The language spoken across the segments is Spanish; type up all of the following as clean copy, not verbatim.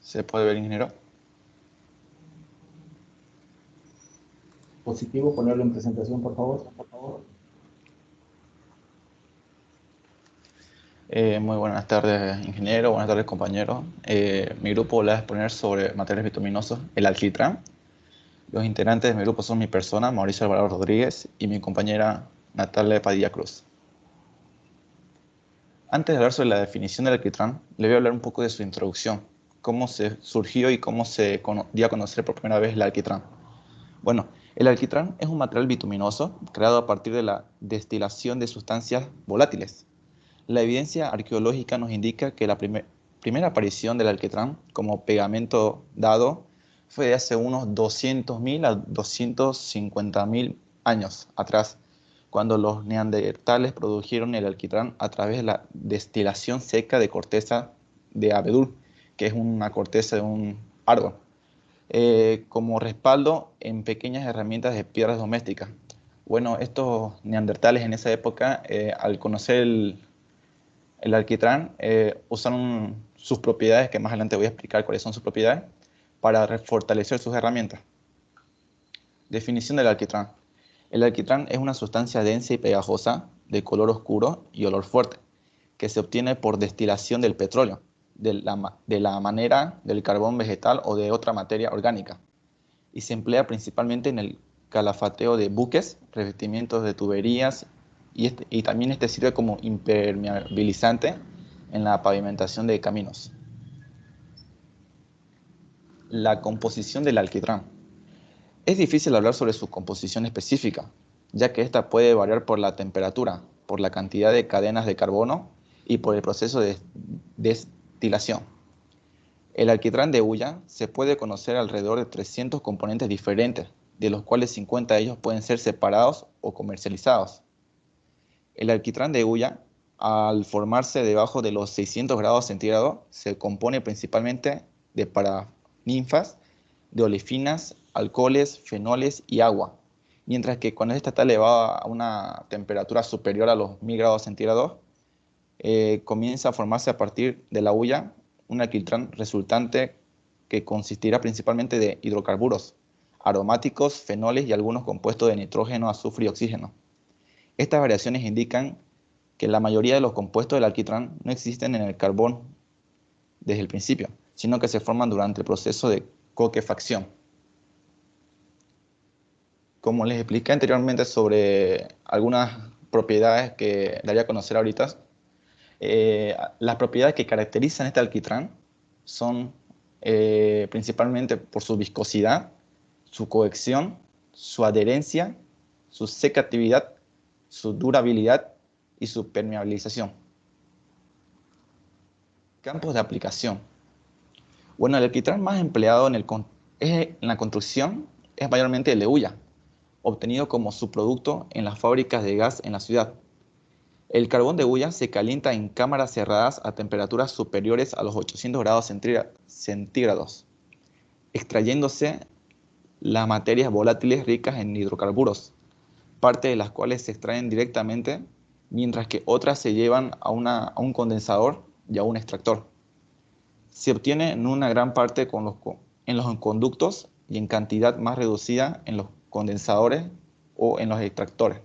¿Se puede ver, ingeniero? Positivo, ponerlo en presentación, por favor. Muy buenas tardes, ingeniero. Buenas tardes, compañeros. Mi grupo va a exponer sobre materiales bituminosos, el alquitrán. Los integrantes de mi grupo son mi persona, Mauricio Alvarado Rodríguez, y mi compañera Natalia Padilla Cruz. Antes de hablar sobre la definición del alquitrán, le voy a hablar un poco de su introducción, cómo se surgió y cómo se dio a conocer por primera vez el alquitrán. Bueno, el alquitrán es un material bituminoso creado a partir de la destilación de sustancias volátiles. La evidencia arqueológica nos indica que la primera aparición del alquitrán como pegamento dado fue de hace unos 200.000 a 250.000 años atrás, cuando los neandertales produjeron el alquitrán a través de la destilación seca de corteza de abedul, que es una corteza de un árbol, como respaldo en pequeñas herramientas de piedras domésticas. Bueno, estos neandertales en esa época, al conocer el alquitrán, usaron sus propiedades, que más adelante voy a explicar cuáles son sus propiedades, para fortalecer sus herramientas. Definición del alquitrán. El alquitrán es una sustancia densa y pegajosa, de color oscuro y olor fuerte, que se obtiene por destilación del petróleo, de la manera del carbón vegetal o de otra materia orgánica, y se emplea principalmente en el calafateo de buques, revestimientos de tuberías, y también sirve como impermeabilizante en la pavimentación de caminos. La composición del alquitrán. Es difícil hablar sobre su composición específica, ya que esta puede variar por la temperatura, por la cantidad de cadenas de carbono y por el proceso de destilación. El alquitrán de hulla se puede conocer alrededor de 300 componentes diferentes, de los cuales 50 de ellos pueden ser separados o comercializados. El alquitrán de hulla, al formarse debajo de los 600 grados centígrados, se compone principalmente de paraninfas, de olefinas, alcoholes, fenoles y agua, mientras que cuando esta está elevada a una temperatura superior a los 1000 grados centígrados, comienza a formarse a partir de la hulla un alquitrán resultante que consistirá principalmente de hidrocarburos, aromáticos, fenoles y algunos compuestos de nitrógeno, azufre y oxígeno. Estas variaciones indican que la mayoría de los compuestos del alquitrán no existen en el carbón desde el principio, sino que se forman durante el proceso de coquefacción. Como les expliqué anteriormente sobre algunas propiedades que daría a conocer ahorita, las propiedades que caracterizan este alquitrán son principalmente por su viscosidad, su cohesión, su adherencia, su secatividad, su durabilidad y su permeabilización. Campos de aplicación. Bueno, el alquitrán más empleado en la construcción es mayormente el de hulla, obtenido como subproducto en las fábricas de gas en la ciudad. El carbón de hulla se calienta en cámaras cerradas a temperaturas superiores a los 800 grados centígrados, extrayéndose las materias volátiles ricas en hidrocarburos, parte de las cuales se extraen directamente, mientras que otras se llevan a un condensador y a un extractor. Se obtiene en una gran parte en los conductos y en cantidad más reducida en los condensadores o en los extractores.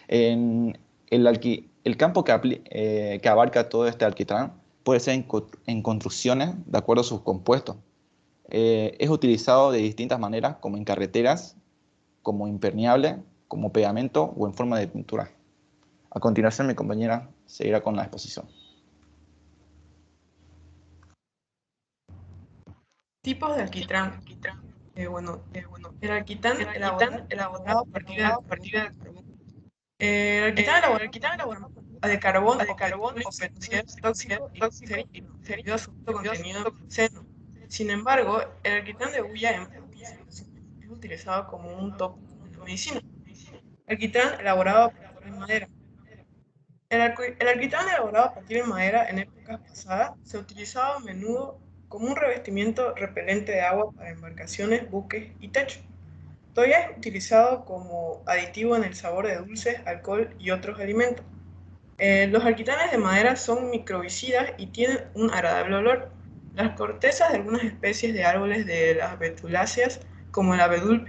En el campo que abarca todo este alquitrán puede ser en construcciones de acuerdo a sus compuestos. Es utilizado de distintas maneras, como en carreteras, como impermeable, como pegamento o en forma de pintura. A continuación, mi compañera seguirá con la exposición. Tipos de alquitrán. El alquitrán elaborado a partir del carbón. El alquitrán elaborado a partir de carbón obtenido por explotación es tóxico y cancerígeno debido a su alto contenido en benceno. Sin embargo, el alquitrán de hulla en pocas ocasiones es utilizado como un tópico en la medicina. Alquitrán elaborado a partir de madera. El alquitrán elaborado a partir de madera en épocas pasadas se utilizaba a menudo como un revestimiento repelente de agua para embarcaciones, buques y techos. Todavía es utilizado como aditivo en el sabor de dulces, alcohol y otros alimentos. Los alquitranes de madera son microbicidas y tienen un agradable olor. Las cortezas de algunas especies de árboles de las betuláceas, como el abedul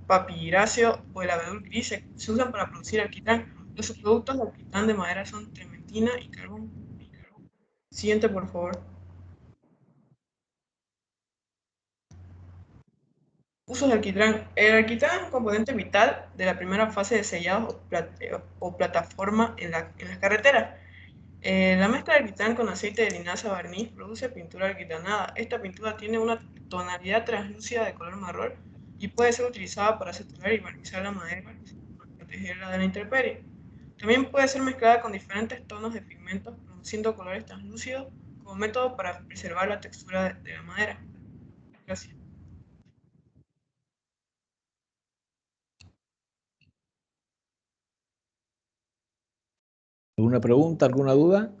papiraceo o el abedul gris, se usan para producir alquitrán. Los subproductos de alquitrán de madera son trementina y carbón. Siguiente, por favor. Usos de alquitrán. El alquitrán es un componente vital de la primera fase de sellado o plataforma en las carreteras. La mezcla de alquitrán con aceite de linaza barniz produce pintura alquitranada. Esta pintura tiene una tonalidad translúcida de color marrón y puede ser utilizada para saturar y barnizar la madera para protegerla de la intemperie. También puede ser mezclada con diferentes tonos de pigmentos produciendo colores translúcidos como método para preservar la textura de la madera. Gracias. ¿Alguna pregunta, alguna duda?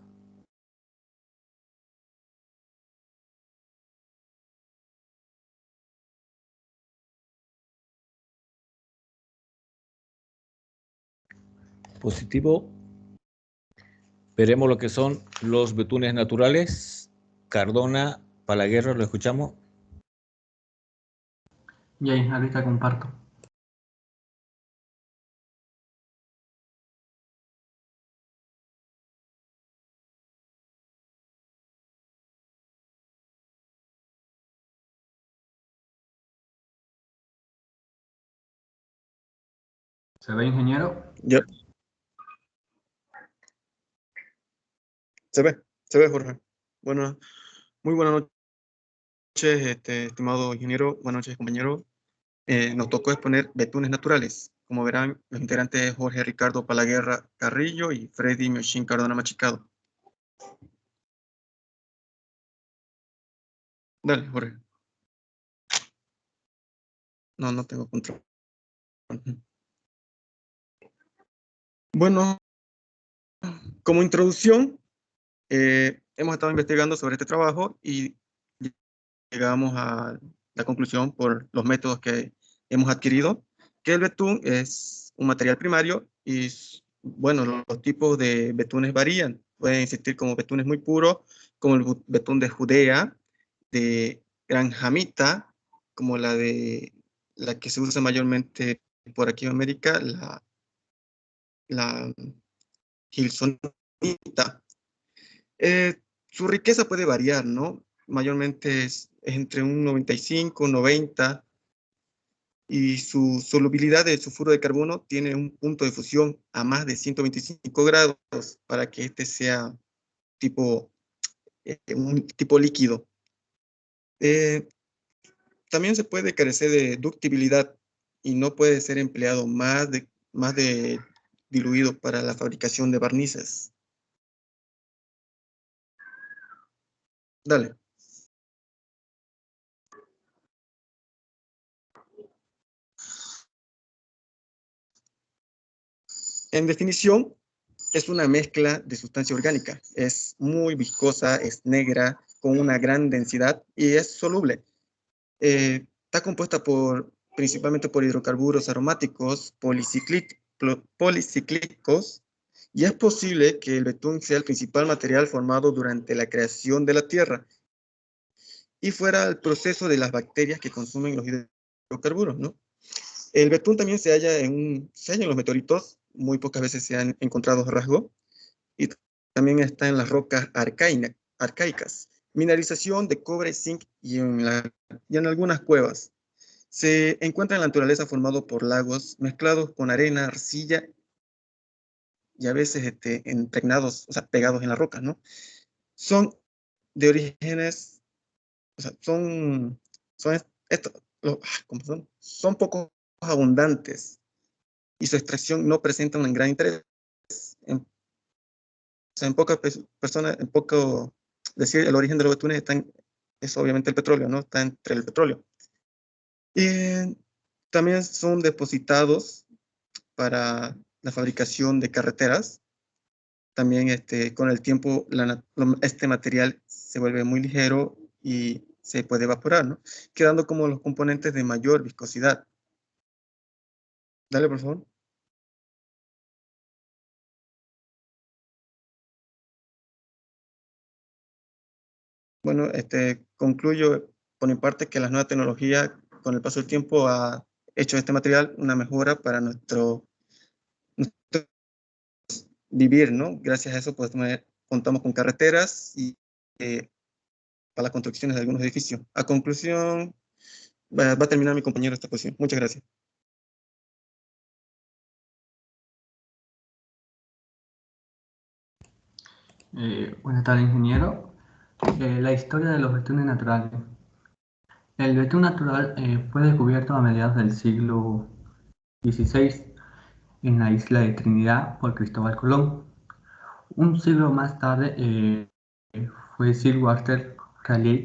Positivo. Veremos lo que son los betunes naturales. Cardona, Palaguerra, ¿lo escuchamos? Ya, ahorita comparto. ¿Se ve, ingeniero? Ya, se ve, Jorge. Bueno, muy buenas noches, estimado ingeniero. Buenas noches, compañero. Nos tocó exponer betunes naturales. Como verán, los integrantes Jorge Ricardo Palaguerra Carrillo y Freddy Mioshin Cardona Machicado. Dale, Jorge. No tengo control. Bueno, como introducción, hemos estado investigando sobre este trabajo y llegamos a la conclusión por los métodos que hemos adquirido, que el betún es un material primario y, bueno, los tipos de betunes varían. Pueden existir como betunes muy puros, como el betún de Judea, de granjamita, como la que se usa mayormente por aquí en América, la gilsonita. Su riqueza puede variar, ¿no? Mayormente es entre un 95, 90, y su solubilidad de sulfuro de carbono tiene un punto de fusión a más de 125 grados para que este sea un tipo líquido. También se puede carecer de ductibilidad y no puede ser empleado más de diluido para la fabricación de barnices. Dale. En definición, es una mezcla de sustancia orgánica. Es muy viscosa, es negra, con una gran densidad y es soluble. Está compuesta principalmente por hidrocarburos aromáticos policíclicos, y es posible que el betún sea el principal material formado durante la creación de la Tierra y fuera el proceso de las bacterias que consumen los hidrocarburos, ¿no? El betún también se halla en los meteoritos, muy pocas veces se han encontrado rasgos, y también está en las rocas arcaicas, mineralización de cobre, zinc y en algunas cuevas. Se encuentra en la naturaleza formado por lagos mezclados con arena, arcilla y a veces impregnados, o sea, pegados en las rocas, ¿no? Son de orígenes, o sea, son estos, ¿cómo son? Son poco abundantes y su extracción no presenta un gran interés. O sea, en pocas personas, en poco decir el origen de los betunes es obviamente el petróleo, ¿no? Está entre el petróleo. Y también son depositados para la fabricación de carreteras. También con el tiempo este material se vuelve muy ligero y se puede evaporar, ¿no? Quedando como los componentes de mayor viscosidad. Dale, por favor. Bueno, concluyo por mi parte que las nuevas tecnologías, con el paso del tiempo, ha hecho de este material una mejora para nuestro vivir, ¿no? Gracias a eso, pues, contamos con carreteras y para las construcciones de algunos edificios. A conclusión, va a terminar mi compañero esta posición. Muchas gracias. Buenas tardes, ingeniero. La historia de los betunes naturales. El betún natural fue descubierto a mediados del siglo XVI en la isla de Trinidad por Cristóbal Colón. Un siglo más tarde fue Sir Walter Raleigh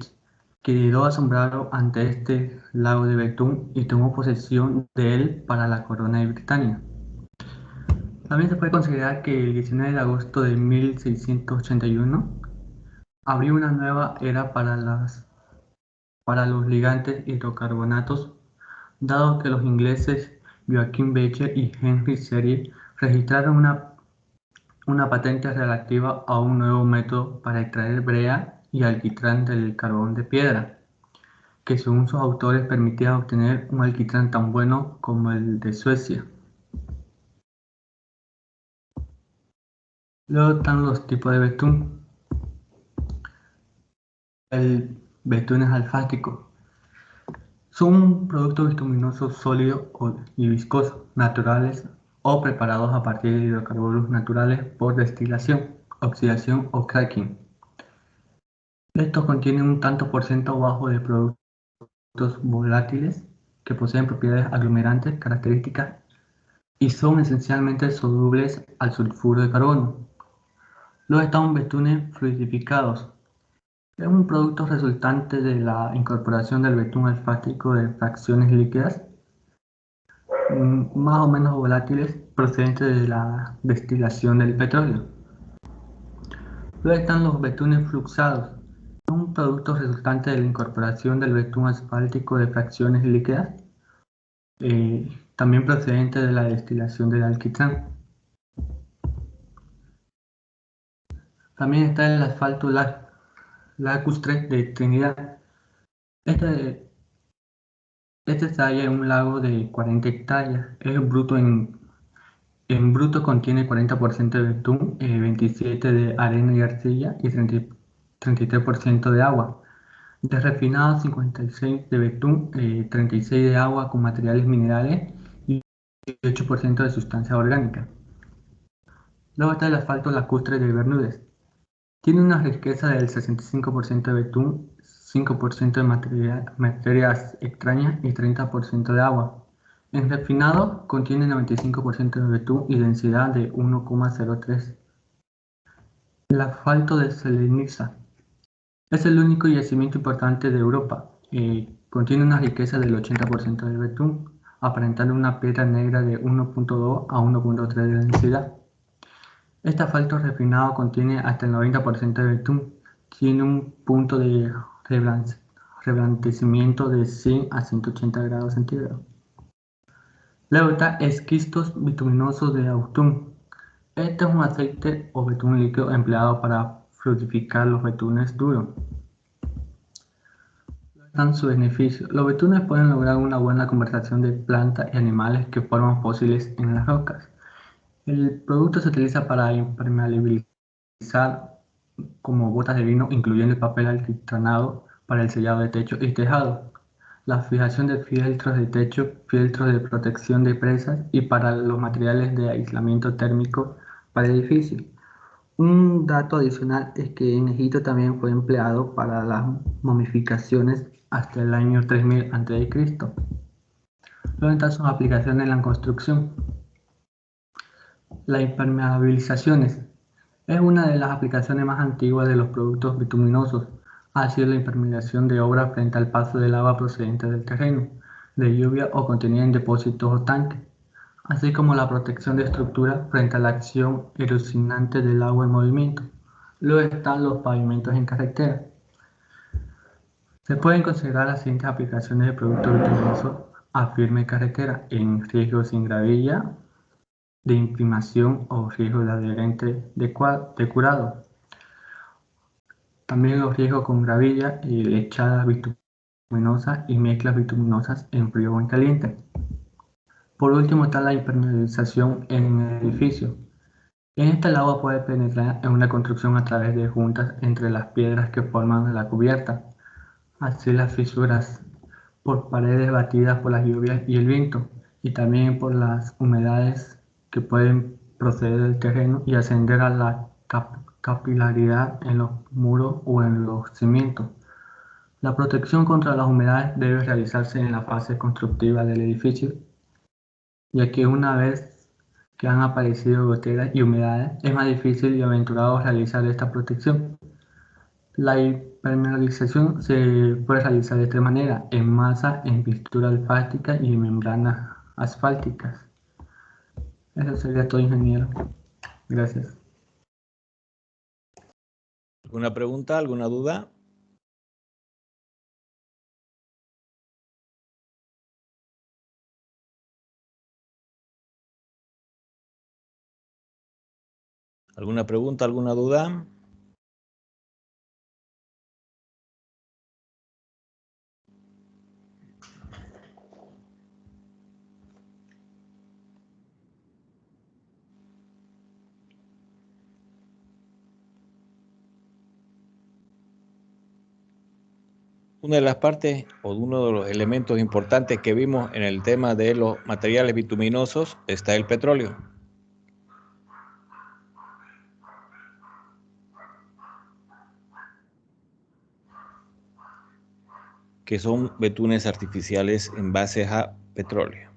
que quedó asombrado ante este lago de betún y tomó posesión de él para la corona de Britania. También se puede considerar que el 19 de agosto de 1681 abrió una nueva era para los ligantes hidrocarbonatos, dado que los ingleses Joachim Becher y Henry Serie registraron una patente relativa a un nuevo método para extraer brea y alquitrán del carbón de piedra, que según sus autores permitía obtener un alquitrán tan bueno como el de Suecia. Luego están los tipos de betún. El betún es alfático. Son productos bituminosos sólidos y viscosos, naturales o preparados a partir de hidrocarburos naturales por destilación, oxidación o cracking. Estos contienen un tanto por ciento bajo de productos volátiles que poseen propiedades aglomerantes características y son esencialmente solubles al sulfuro de carbono. Luego están betunes fluidificados. Es un producto resultante de la incorporación del betún alfático de fracciones líquidas más o menos volátiles procedentes de la destilación del petróleo. Luego están los betunes fluxados. Son un producto resultante de la incorporación del betún asfáltico de fracciones líquidas, también procedente de la destilación del alquitrán. También está el asfalto lacustre de Trinidad. Este se halla en un lago de 40 hectáreas. Es bruto en bruto contiene 40% de betún, 27% de arena y arcilla y 33% de agua. De refinado, 56% de betún, 36% de agua con materiales minerales y 8% de sustancia orgánica. Luego está el asfalto lacustre de Bermúdez. Tiene una riqueza del 65% de betún, 5% de materias extrañas y 30% de agua. En refinado contiene 95% de betún y densidad de 1,03. El asfalto de Selenica es el único yacimiento importante de Europa. Contiene una riqueza del 80% de betún, aparentando una piedra negra de 1,2 a 1,3 de densidad. Este asfalto refinado contiene hasta el 90% de betún. Tiene un punto de reblandecimiento de 100 a 180 grados centígrados. Luego está esquistos bituminosos de Austun. Este es un aceite o betún líquido empleado para fluidificar los betunes duros. Están sus beneficios. Los betunes pueden lograr una buena conversación de plantas y animales que forman fósiles en las rocas. El producto se utiliza para impermeabilizar como botas de vino, incluyendo el papel alquitranado para el sellado de techo y tejado, la fijación de fieltros de techo, fieltros de protección de presas y para los materiales de aislamiento térmico para edificios. Un dato adicional es que en Egipto también fue empleado para las momificaciones hasta el año 3000 a.C. Luego están sus aplicaciones en la construcción. La impermeabilizaciones es una de las aplicaciones más antiguas de los productos bituminosos. Ha sido la impermeabilización de obras frente al paso del agua procedente del terreno, de lluvia o contenida en depósitos o tanques, así como la protección de estructuras frente a la acción erosionante del agua en movimiento. Luego están los pavimentos en carretera. Se pueden considerar las siguientes aplicaciones de productos bituminosos a firme carretera en riesgo sin gravilla, de imprimación o riesgo de adherente de curado. También los riesgos con gravilla y lechadas bituminosas y mezclas bituminosas en frío o en caliente. Por último está la impermeabilización en el edificio. En esta el agua puede penetrar en una construcción a través de juntas entre las piedras que forman la cubierta, así las fisuras por paredes batidas por las lluvias y el viento, y también por las humedades que pueden proceder del terreno y ascender a la capilaridad en los muros o en los cimientos. La protección contra las humedades debe realizarse en la fase constructiva del edificio, ya que una vez que han aparecido goteras y humedades, es más difícil y aventurado realizar esta protección. La impermeabilización se puede realizar de tres maneras: en masa, en pintura alfástica y en membranas asfálticas. Eso sería todo, ingeniero. Gracias. ¿Alguna pregunta, alguna duda? ¿Alguna pregunta, alguna duda? Una de las partes o uno de los elementos importantes que vimos en el tema de los materiales bituminosos está el petróleo. Que son betunes artificiales en base a petróleo.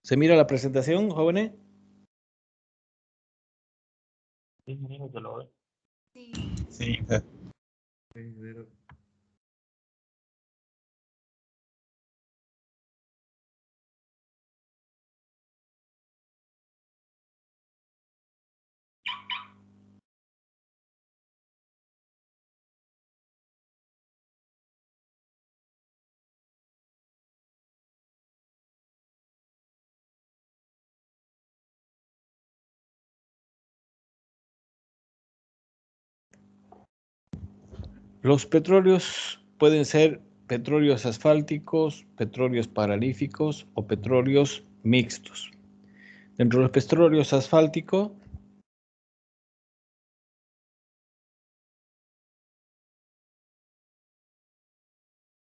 ¿Se mira la presentación, jóvenes? Sí. Los petróleos pueden ser petróleos asfálticos, petróleos paraníficos o petróleos mixtos. Dentro de los petróleos asfálticos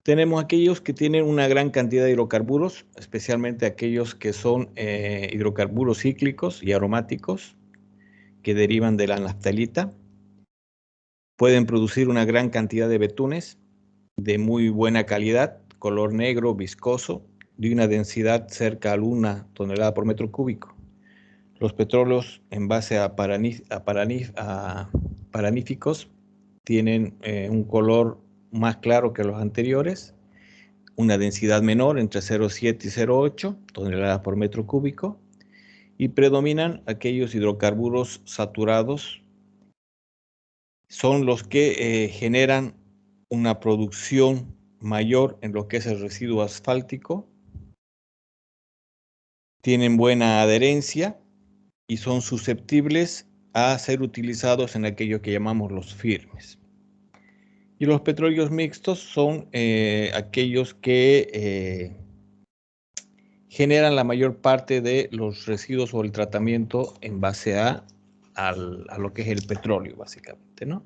tenemos aquellos que tienen una gran cantidad de hidrocarburos, especialmente aquellos que son hidrocarburos cíclicos y aromáticos que derivan de la naftalita. Pueden producir una gran cantidad de betunes de muy buena calidad, color negro, viscoso, de una densidad cerca a 1 tonelada por metro cúbico. Los petróleos en base a paraníficos tienen un color más claro que los anteriores, una densidad menor entre 0,7 y 0,8 toneladas por metro cúbico, y predominan aquellos hidrocarburos saturados son los que generan una producción mayor en lo que es el residuo asfáltico, tienen buena adherencia y son susceptibles a ser utilizados en aquello que llamamos los firmes. Y los petróleos mixtos son aquellos que generan la mayor parte de los residuos o el tratamiento en base a lo que es el petróleo, básicamente, ¿no?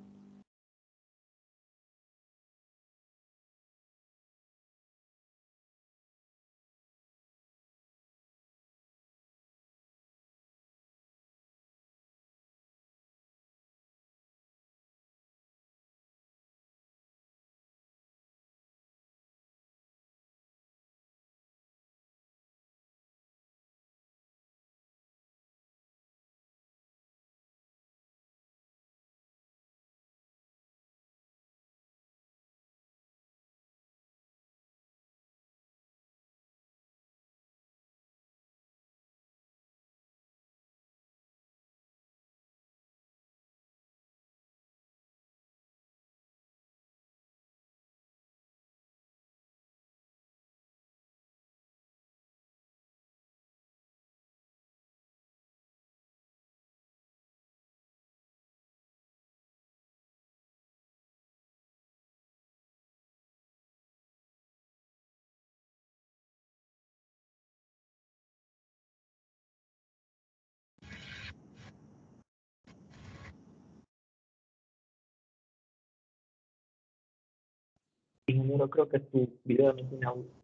Ingeniero, creo que tu video no tiene audio.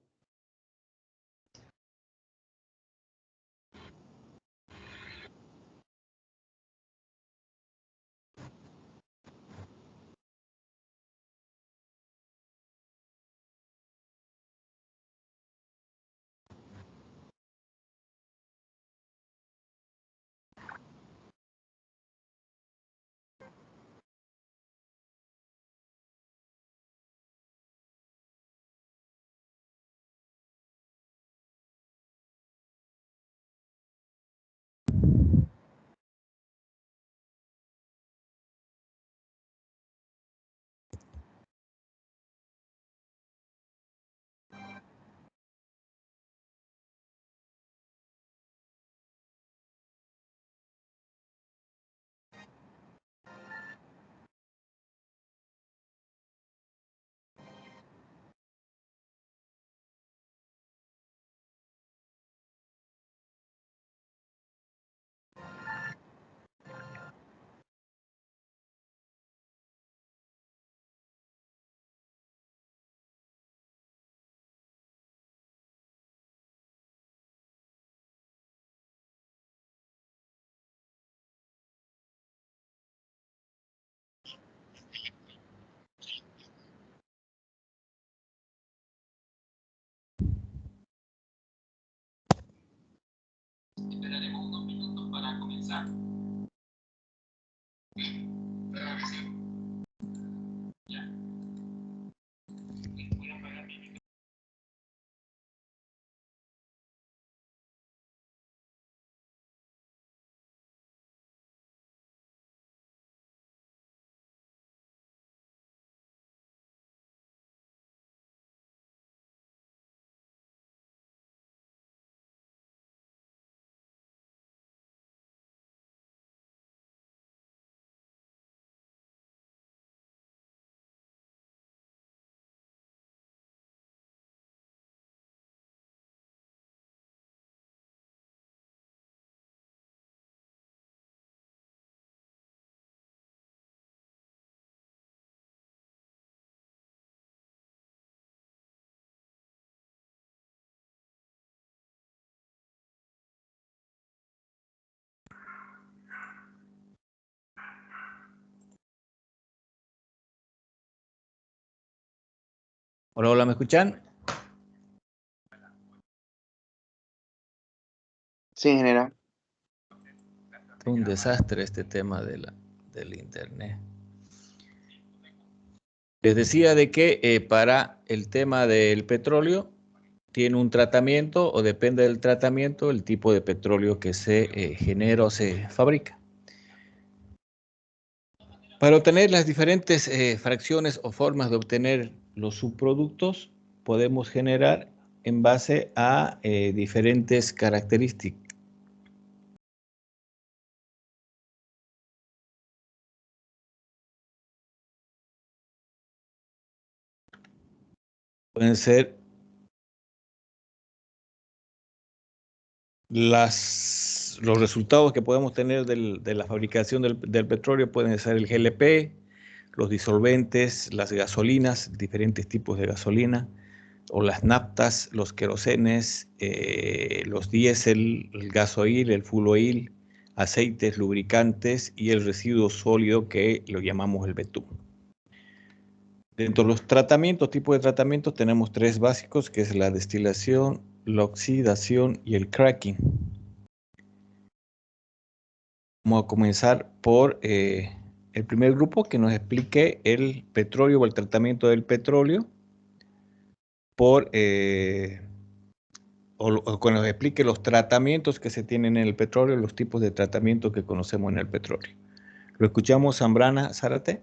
Esperaremos unos minutos para comenzar. Ya. Voy a apagar mi micrófono. Hola, hola, ¿me escuchan? Sí, ingeniero. Es un desastre este tema del internet. Les decía de que para el tema del petróleo tiene un tratamiento o depende del tratamiento el tipo de petróleo que se genera o se fabrica. Para obtener las diferentes fracciones o formas de obtener los subproductos, podemos generar en base a diferentes características. Pueden ser los resultados que podemos tener de la fabricación del petróleo, pueden ser el GLP, los disolventes, las gasolinas, diferentes tipos de gasolina, o las naftas, los querosenes, los diésel, el gasoil, el fuel oil, aceites, lubricantes y el residuo sólido que lo llamamos el betún. Dentro de los tratamientos, tipos de tratamientos, tenemos tres básicos, que es la destilación, la oxidación y el cracking. Vamos a comenzar por el primer grupo, que nos explique el petróleo o el tratamiento del petróleo, o que nos explique los tratamientos que se tienen en el petróleo, los tipos de tratamientos que conocemos en el petróleo. ¿Lo escuchamos, Zambrana Zárate?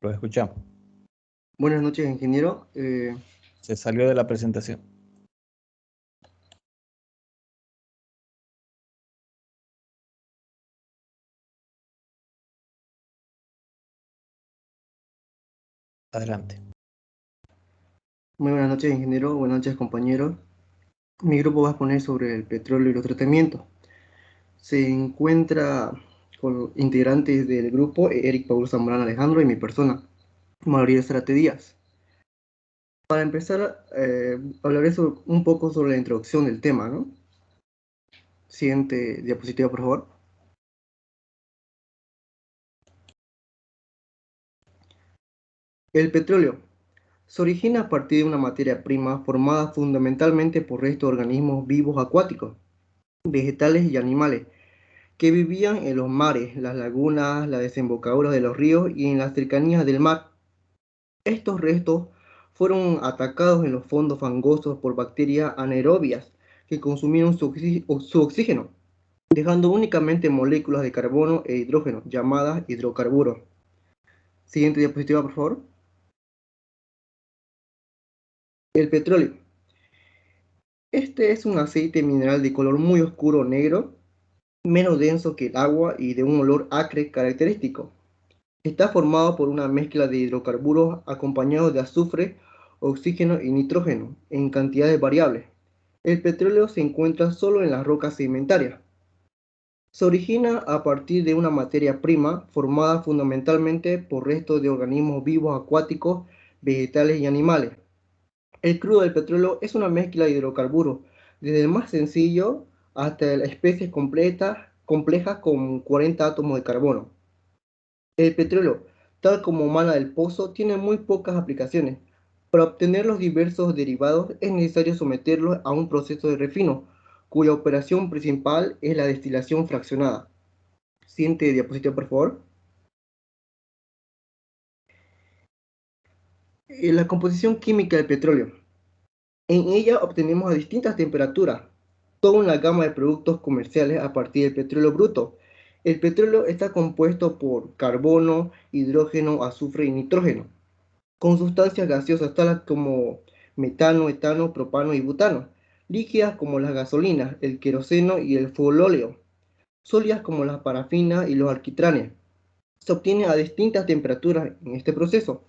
Lo escuchamos. Buenas noches, ingeniero. Se salió de la presentación. Adelante. Muy buenas noches, ingeniero. Buenas noches, compañeros. Mi grupo va a exponer sobre el petróleo y los tratamientos. Se encuentra con integrantes del grupo Eric Paul Zambrano Alejandro y mi persona, María Zárate Díaz. Para empezar, hablaré un poco sobre la introducción del tema, ¿no? Siguiente diapositiva, por favor. El petróleo se origina a partir de una materia prima formada fundamentalmente por restos de organismos vivos acuáticos, vegetales y animales, que vivían en los mares, las lagunas, las desembocaduras de los ríos y en las cercanías del mar. Estos restos fueron atacados en los fondos fangosos por bacterias anaerobias que consumieron su oxígeno, dejando únicamente moléculas de carbono e hidrógeno, llamadas hidrocarburos. Siguiente diapositiva, por favor. El petróleo. Este es un aceite mineral de color muy oscuro negro, menos denso que el agua y de un olor acre característico. Está formado por una mezcla de hidrocarburos acompañados de azufre, oxígeno y nitrógeno en cantidades variables. El petróleo se encuentra solo en las rocas sedimentarias. Se origina a partir de una materia prima formada fundamentalmente por restos de organismos vivos acuáticos, vegetales y animales. El crudo del petróleo es una mezcla de hidrocarburos, desde el más sencillo hasta las especies complejas con 40 átomos de carbono. El petróleo, tal como mana del pozo, tiene muy pocas aplicaciones. Para obtener los diversos derivados es necesario someterlos a un proceso de refino, cuya operación principal es la destilación fraccionada. Siguiente diapositiva, por favor. La composición química del petróleo. En ella obtenemos a distintas temperaturas toda una gama de productos comerciales a partir del petróleo bruto. El petróleo está compuesto por carbono, hidrógeno, azufre y nitrógeno, con sustancias gaseosas tales como metano, etano, propano y butano, líquidas como las gasolinas, el queroseno y el fuelóleo. sólidas como la parafina y los alquitranes. Se obtiene a distintas temperaturas en este proceso.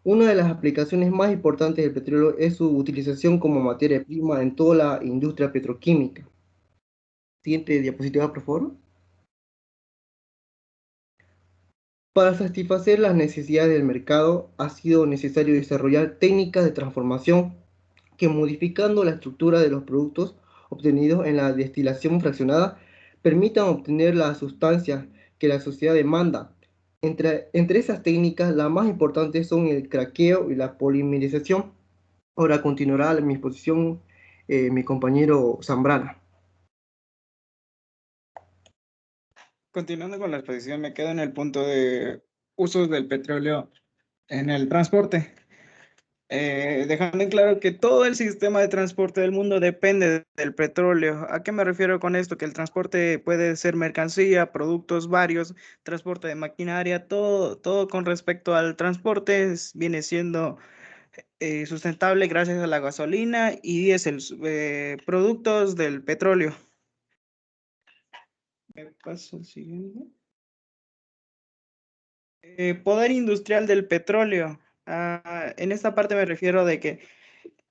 Una de las aplicaciones más importantes del petróleo es su utilización como materia prima en toda la industria petroquímica. Siguiente diapositiva, por favor. Para satisfacer las necesidades del mercado, ha sido necesario desarrollar técnicas de transformación que, modificando la estructura de los productos obtenidos en la destilación fraccionada, permitan obtener las sustancias que la sociedad demanda. Entre esas técnicas, las más importantes son el craqueo y la polimerización. Ahora continuará mi exposición mi compañero Zambrana. Continuando con la exposición, me quedo en el punto de usos del petróleo en el transporte. Dejando en claro que todo el sistema de transporte del mundo depende del petróleo. ¿A qué me refiero con esto? Que el transporte puede ser mercancía, productos varios, transporte de maquinaria, todo con respecto al transporte viene siendo sustentable gracias a la gasolina y diésel, productos del petróleo. Me paso al siguiente. Poder industrial del petróleo. En esta parte me refiero de que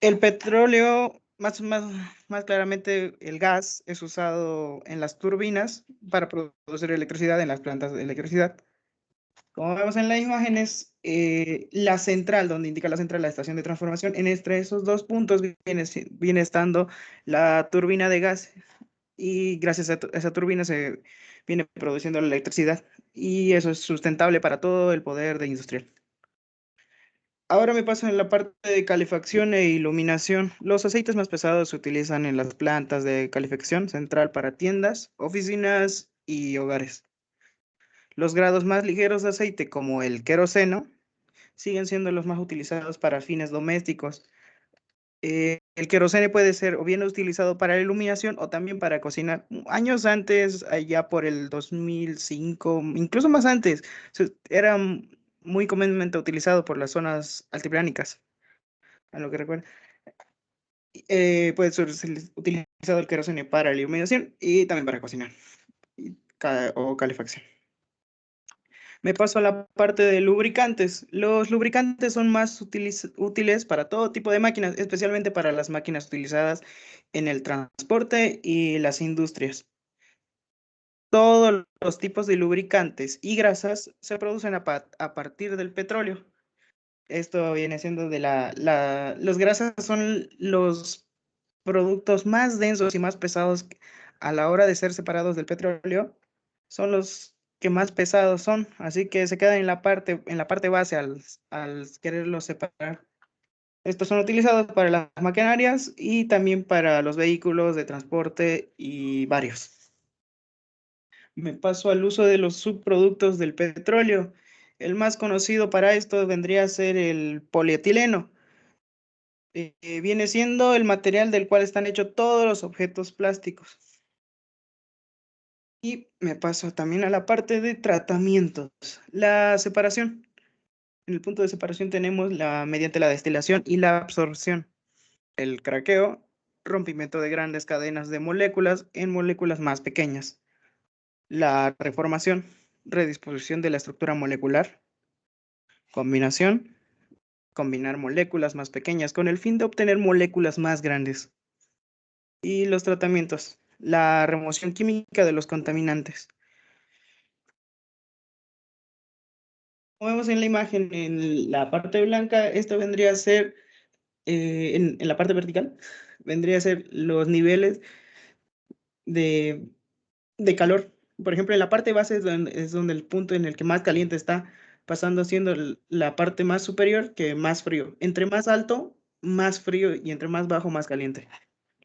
el petróleo, más claramente el gas, es usado en las turbinas para producir electricidad en las plantas de electricidad. Como vemos en las imágenes, la central, donde indica la central, la estación de transformación, entre esos dos puntos viene estando la turbina de gas y gracias a esa turbina se viene produciendo la electricidad y eso es sustentable para todo el poder de industrial. Ahora me paso en la parte de calefacción e iluminación. Los aceites más pesados se utilizan en las plantas de calefacción central para tiendas, oficinas y hogares. Los grados más ligeros de aceite, como el queroseno, siguen siendo los más utilizados para fines domésticos. El queroseno puede ser o bien utilizado para la iluminación o también para cocinar. Años antes, allá por el 2005, incluso más antes, era muy comúnmente utilizado por las zonas altiplánicas, a lo que recuerdo. Puede ser utilizado el queroseno para la iluminación y también para cocinar o calefacción. Me paso a la parte de lubricantes. Los lubricantes son más útiles para todo tipo de máquinas, especialmente para las máquinas utilizadas en el transporte y las industrias. Todos los tipos de lubricantes y grasas se producen a partir del petróleo. Esto viene siendo de los grasas son los productos más densos y más pesados a la hora de ser separados del petróleo. Son los que más pesados son, así que se quedan en la parte base al quererlos separar. Estos son utilizados para las maquinarias y también para los vehículos de transporte y varios. Me paso al uso de los subproductos del petróleo. El más conocido para esto vendría a ser el polietileno. Viene siendo el material del cual están hechos todos los objetos plásticos. Y me paso también a la parte de tratamientos. La separación. En el punto de separación tenemos mediante la destilación y la absorción. El craqueo, rompimiento de grandes cadenas de moléculas en moléculas más pequeñas. La reformación, redisposición de la estructura molecular. Combinación, combinar moléculas más pequeñas con el fin de obtener moléculas más grandes. Y los tratamientos, la remoción química de los contaminantes. Como vemos en la imagen, en la parte blanca, esto vendría a ser, en la parte vertical, vendría a ser los niveles de calor. Por ejemplo, en la parte base es donde el punto en el que más caliente está, pasando siendo la parte más superior que más frío. Entre más alto, más frío y entre más bajo, más caliente.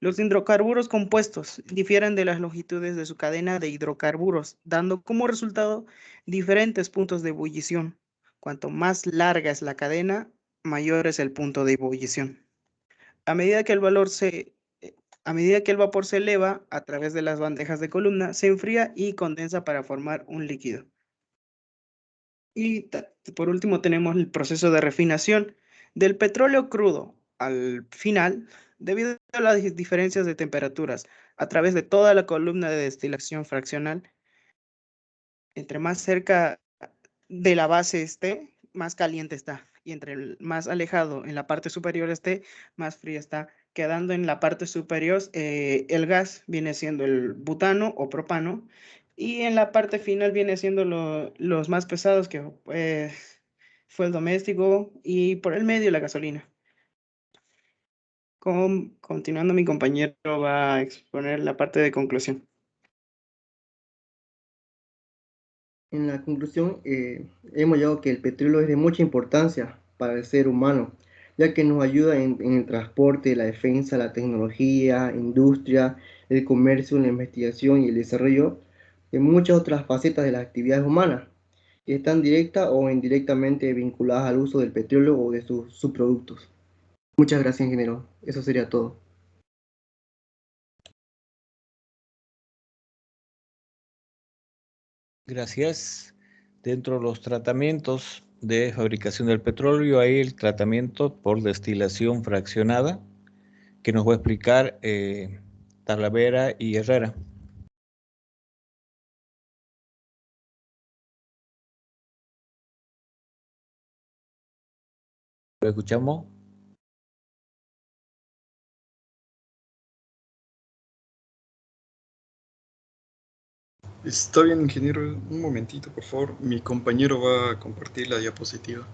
Los hidrocarburos compuestos difieren de las longitudes de su cadena de hidrocarburos, dando como resultado diferentes puntos de ebullición. Cuanto más larga es la cadena, mayor es el punto de ebullición. A medida que el vapor se eleva a través de las bandejas de columna, se enfría y condensa para formar un líquido. Y por último tenemos el proceso de refinación del petróleo crudo. Al final, debido a las diferencias de temperaturas a través de toda la columna de destilación fraccional, entre más cerca de la base esté, más caliente está. Y entre el más alejado en la parte superior esté, más frío está. Quedando en la parte superior, el gas viene siendo el butano o propano. Y en la parte final viene siendo los más pesados, que fue el doméstico, y por el medio la gasolina. Continuando, mi compañero va a exponer la parte de conclusión. En la conclusión, hemos llegado que el petróleo es de mucha importancia para el ser humano, ya que nos ayuda en el transporte, la defensa, la tecnología, industria, el comercio, la investigación y el desarrollo de muchas otras facetas de las actividades humanas, que están directa o indirectamente vinculadas al uso del petróleo o de sus subproductos. Muchas gracias, ingeniero. Eso sería todo. Gracias. Dentro de los tratamientos de fabricación del petróleo hay el tratamiento por destilación fraccionada, que nos va a explicar Talavera y Herrera. ¿Lo escuchamos? Está bien, ingeniero. Un momentito, por favor. Mi compañero va a compartir la diapositiva.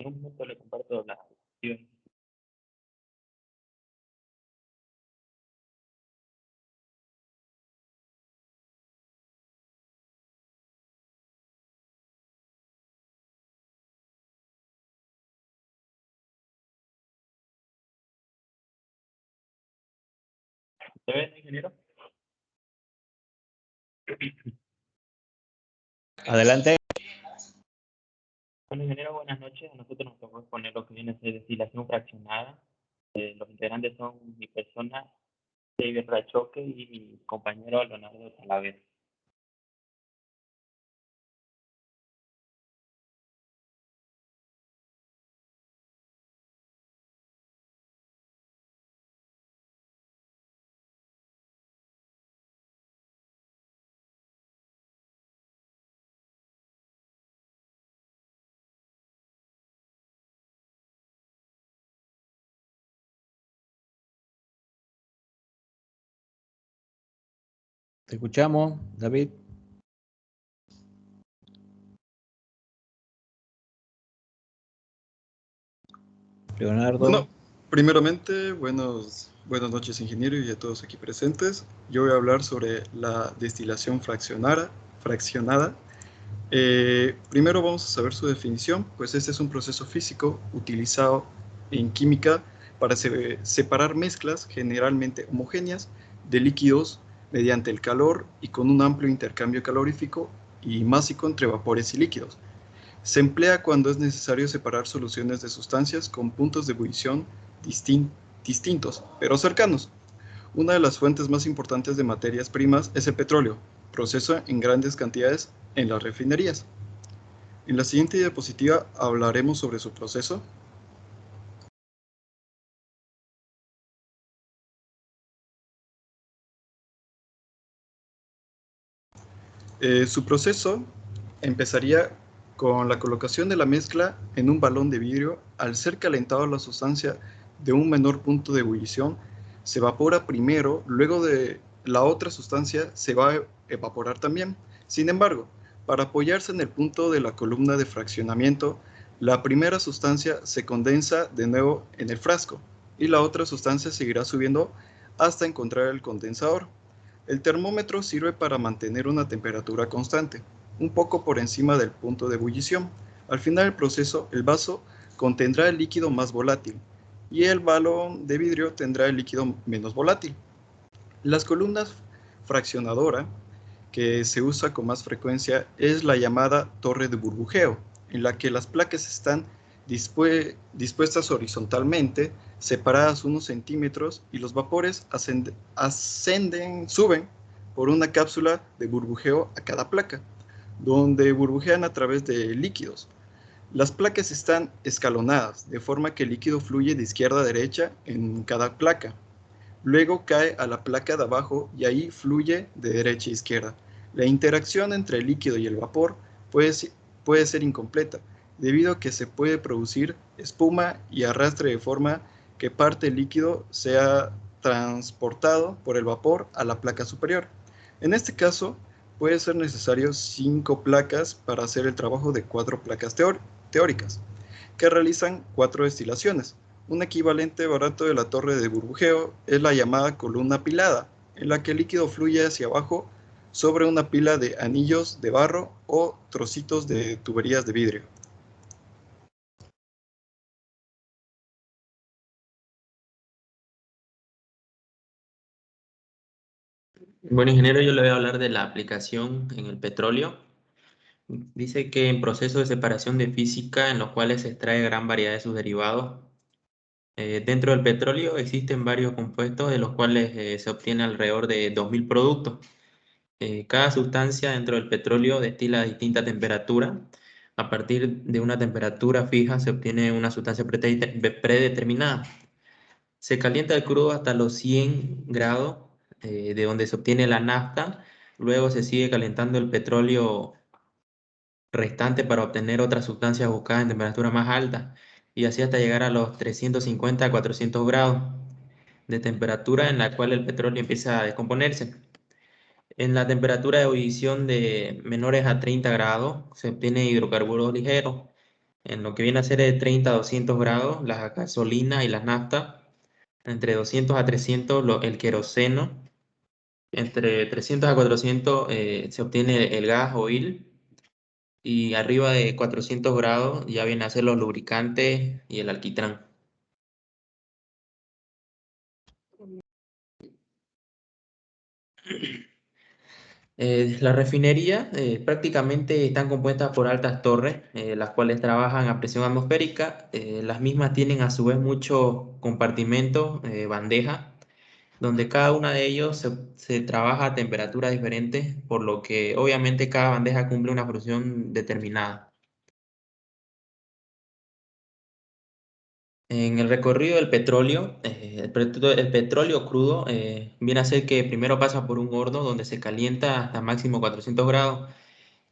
En un momento le comparto la acción. ¿Se ve, ingeniero? Adelante. Bueno, ingeniero, buenas noches. A nosotros nos tocó exponer lo que viene a ser destilación fraccionada. Los integrantes son mi persona, David Rachoque, y mi compañero Leonardo Talavera. Te escuchamos, David. Leonardo. Bueno, primeramente, buenas noches, ingeniero, y a todos aquí presentes. Yo voy a hablar sobre la destilación fraccionada. Primero vamos a saber su definición, pues este es un proceso físico utilizado en química para separar mezclas generalmente homogéneas de líquidos mediante el calor y con un amplio intercambio calorífico y másico entre vapores y líquidos. Se emplea cuando es necesario separar soluciones de sustancias con puntos de ebullición distintos, pero cercanos. Una de las fuentes más importantes de materias primas es el petróleo, proceso en grandes cantidades en las refinerías. En la siguiente diapositiva hablaremos sobre su proceso. Su proceso empezaría con la colocación de la mezcla en un balón de vidrio. Al ser calentado la sustancia de un menor punto de ebullición, se evapora primero, luego de la otra sustancia se va a evaporar también. Sin embargo, para apoyarse en el punto de la columna de fraccionamiento, la primera sustancia se condensa de nuevo en el frasco y la otra sustancia seguirá subiendo hasta encontrar el condensador. El termómetro sirve para mantener una temperatura constante, un poco por encima del punto de ebullición. Al final del proceso, el vaso contendrá el líquido más volátil y el balón de vidrio tendrá el líquido menos volátil. Las columnas fraccionadora que se usa con más frecuencia es la llamada torre de burbujeo, en la que las placas están dispuestas horizontalmente, separadas unos centímetros, y los vapores suben por una cápsula de burbujeo a cada placa, donde burbujean a través de líquidos. Las placas están escalonadas, de forma que el líquido fluye de izquierda a derecha en cada placa. Luego cae a la placa de abajo y ahí fluye de derecha a izquierda. La interacción entre el líquido y el vapor puede ser incompleta, debido a que se puede producir espuma y arrastre, de forma que parte del líquido sea transportado por el vapor a la placa superior. En este caso, puede ser necesario 5 placas para hacer el trabajo de 4 placas teóricas, que realizan 4 destilaciones. Un equivalente barato de la torre de burbujeo es la llamada columna pilada, en la que el líquido fluye hacia abajo sobre una pila de anillos de barro o trocitos de tuberías de vidrio. Bueno, ingeniero, yo le voy a hablar de la aplicación en el petróleo. Dice que en procesos de separación de física en los cuales se extrae gran variedad de sus derivados. Dentro del petróleo existen varios compuestos de los cuales se obtiene alrededor de 2000 productos. Cada sustancia dentro del petróleo destila a distinta temperatura. A partir de una temperatura fija se obtiene una sustancia predeterminada. Se calienta el crudo hasta los 100 grados, de donde se obtiene la nafta. Luego se sigue calentando el petróleo restante para obtener otras sustancias buscadas en temperatura más alta, y así hasta llegar a los 350 a 400 grados de temperatura, en la cual el petróleo empieza a descomponerse. En la temperatura de ebullición de menores a 30 grados se obtiene hidrocarburos ligeros. En lo que viene a ser de 30 a 200 grados, la gasolina y la nafta. Entre 200 a 300 el queroseno. Entre 300 a 400 se obtiene el gas oil. Y arriba de 400 grados ya viene a ser los lubricantes y el alquitrán. Las refinerías prácticamente están compuestas por altas torres, las cuales trabajan a presión atmosférica. Las mismas tienen a su vez muchos compartimentos, bandejas, donde cada una de ellos se trabaja a temperaturas diferentes, por lo que obviamente cada bandeja cumple una función determinada. En el recorrido del petróleo, el petróleo crudo viene a ser que primero pasa por un horno donde se calienta hasta máximo 400 grados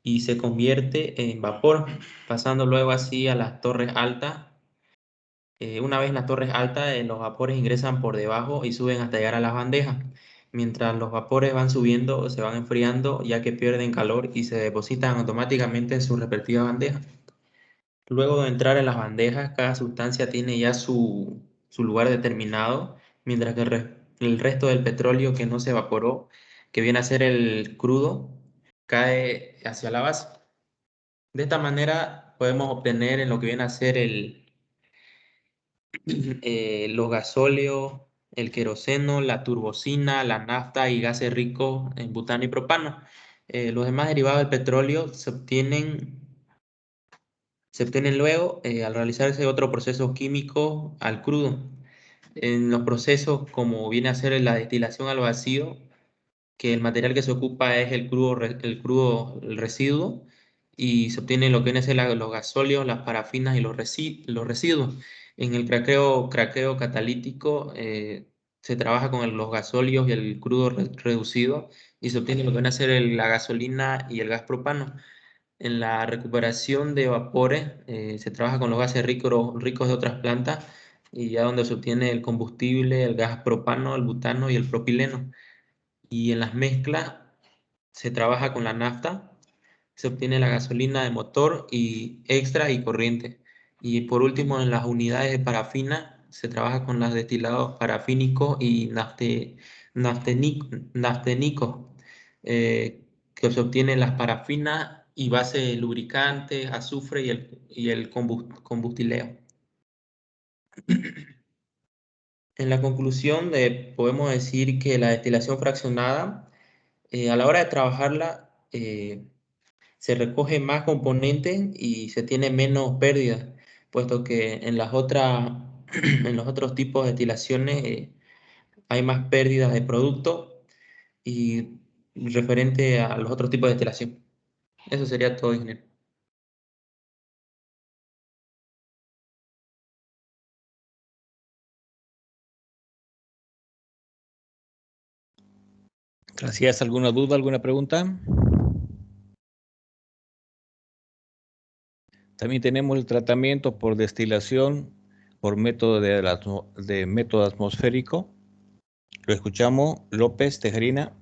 y se convierte en vapor, pasando luego así a las torres altas. Una vez en las torres altas, los vapores ingresan por debajo y suben hasta llegar a las bandejas. Mientras los vapores van subiendo, se van enfriando, ya que pierden calor y se depositan automáticamente en sus respectivas bandejas. Luego de entrar en las bandejas, cada sustancia tiene ya su lugar determinado, mientras que el resto del petróleo que no se evaporó, que viene a ser el crudo, cae hacia la base. De esta manera podemos obtener en lo que viene a ser los gasóleos, el queroseno, la turbocina, la nafta y gases ricos en butano y propano. Los demás derivados del petróleo se obtienen luego al realizarse otro proceso químico al crudo. En los procesos como viene a ser la destilación al vacío, que el material que se ocupa es el residuo, y se obtiene lo que viene a ser los gasóleos, las parafinas y los residuos. En el craqueo catalítico se trabaja con los gasóleos y el crudo reducido, y se obtiene lo que viene a ser la gasolina y el gas propano. En la recuperación de vapores se trabaja con los gases ricos de otras plantas, y ya donde se obtiene el combustible, el gas propano, el butano y el propileno. Y en las mezclas se trabaja con la nafta, se obtiene la gasolina de motor y extra y corriente. Y por último, en las unidades de parafina se trabaja con los destilados parafínicos y nafténicos, que se obtienen las parafinas y base de lubricantes, azufre y el combustileo. En la conclusión podemos decir que la destilación fraccionada, a la hora de trabajarla, se recoge más componentes y se tiene menos pérdidas, puesto que en las otras, en los otros tipos de destilaciones hay más pérdidas de producto y referente a los otros tipos de destilación. Eso sería todo, ingeniero. Gracias. ¿Alguna duda, alguna pregunta? También tenemos el tratamiento por destilación por método de método atmosférico. Lo escuchamos. López Tejerina.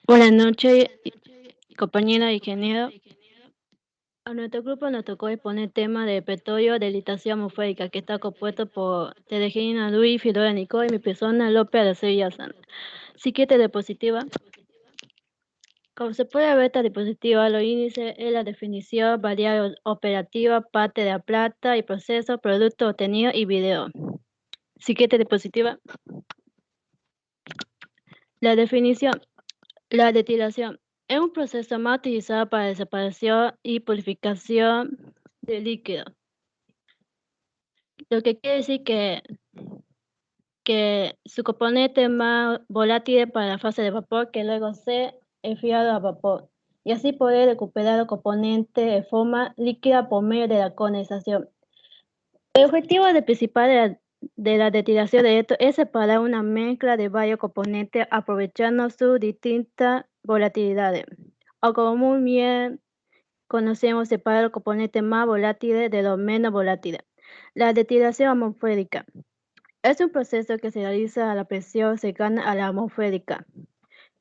Buenas noches, compañera ingeniero. A nuestro grupo nos tocó exponer el tema de petróleo de dilatación atmosférica, que está compuesto por Teregina Luis, Fidora Nicole y mi persona López de Sevilla Santa. Siguiente diapositiva. Como se puede ver esta diapositiva, los índices es la definición, variable operativa, parte de la plata y proceso, producto obtenido y video. Siguiente diapositiva. La definición. La destilación es un proceso más utilizado para la separación y purificación de líquido. Lo que quiere decir que su componente más volátil para la fase de vapor, que luego se enfriado a vapor, y así poder recuperar el componente de forma líquida por medio de la condensación. El objetivo principal de la destilación de esto es separar una mezcla de varios componentes aprovechando sus distintas volatilidades, o como muy bien conocemos, separar los componentes más volátiles de los menos volátiles. La destilación atmosférica es un proceso que se realiza a la presión cercana a la atmosférica,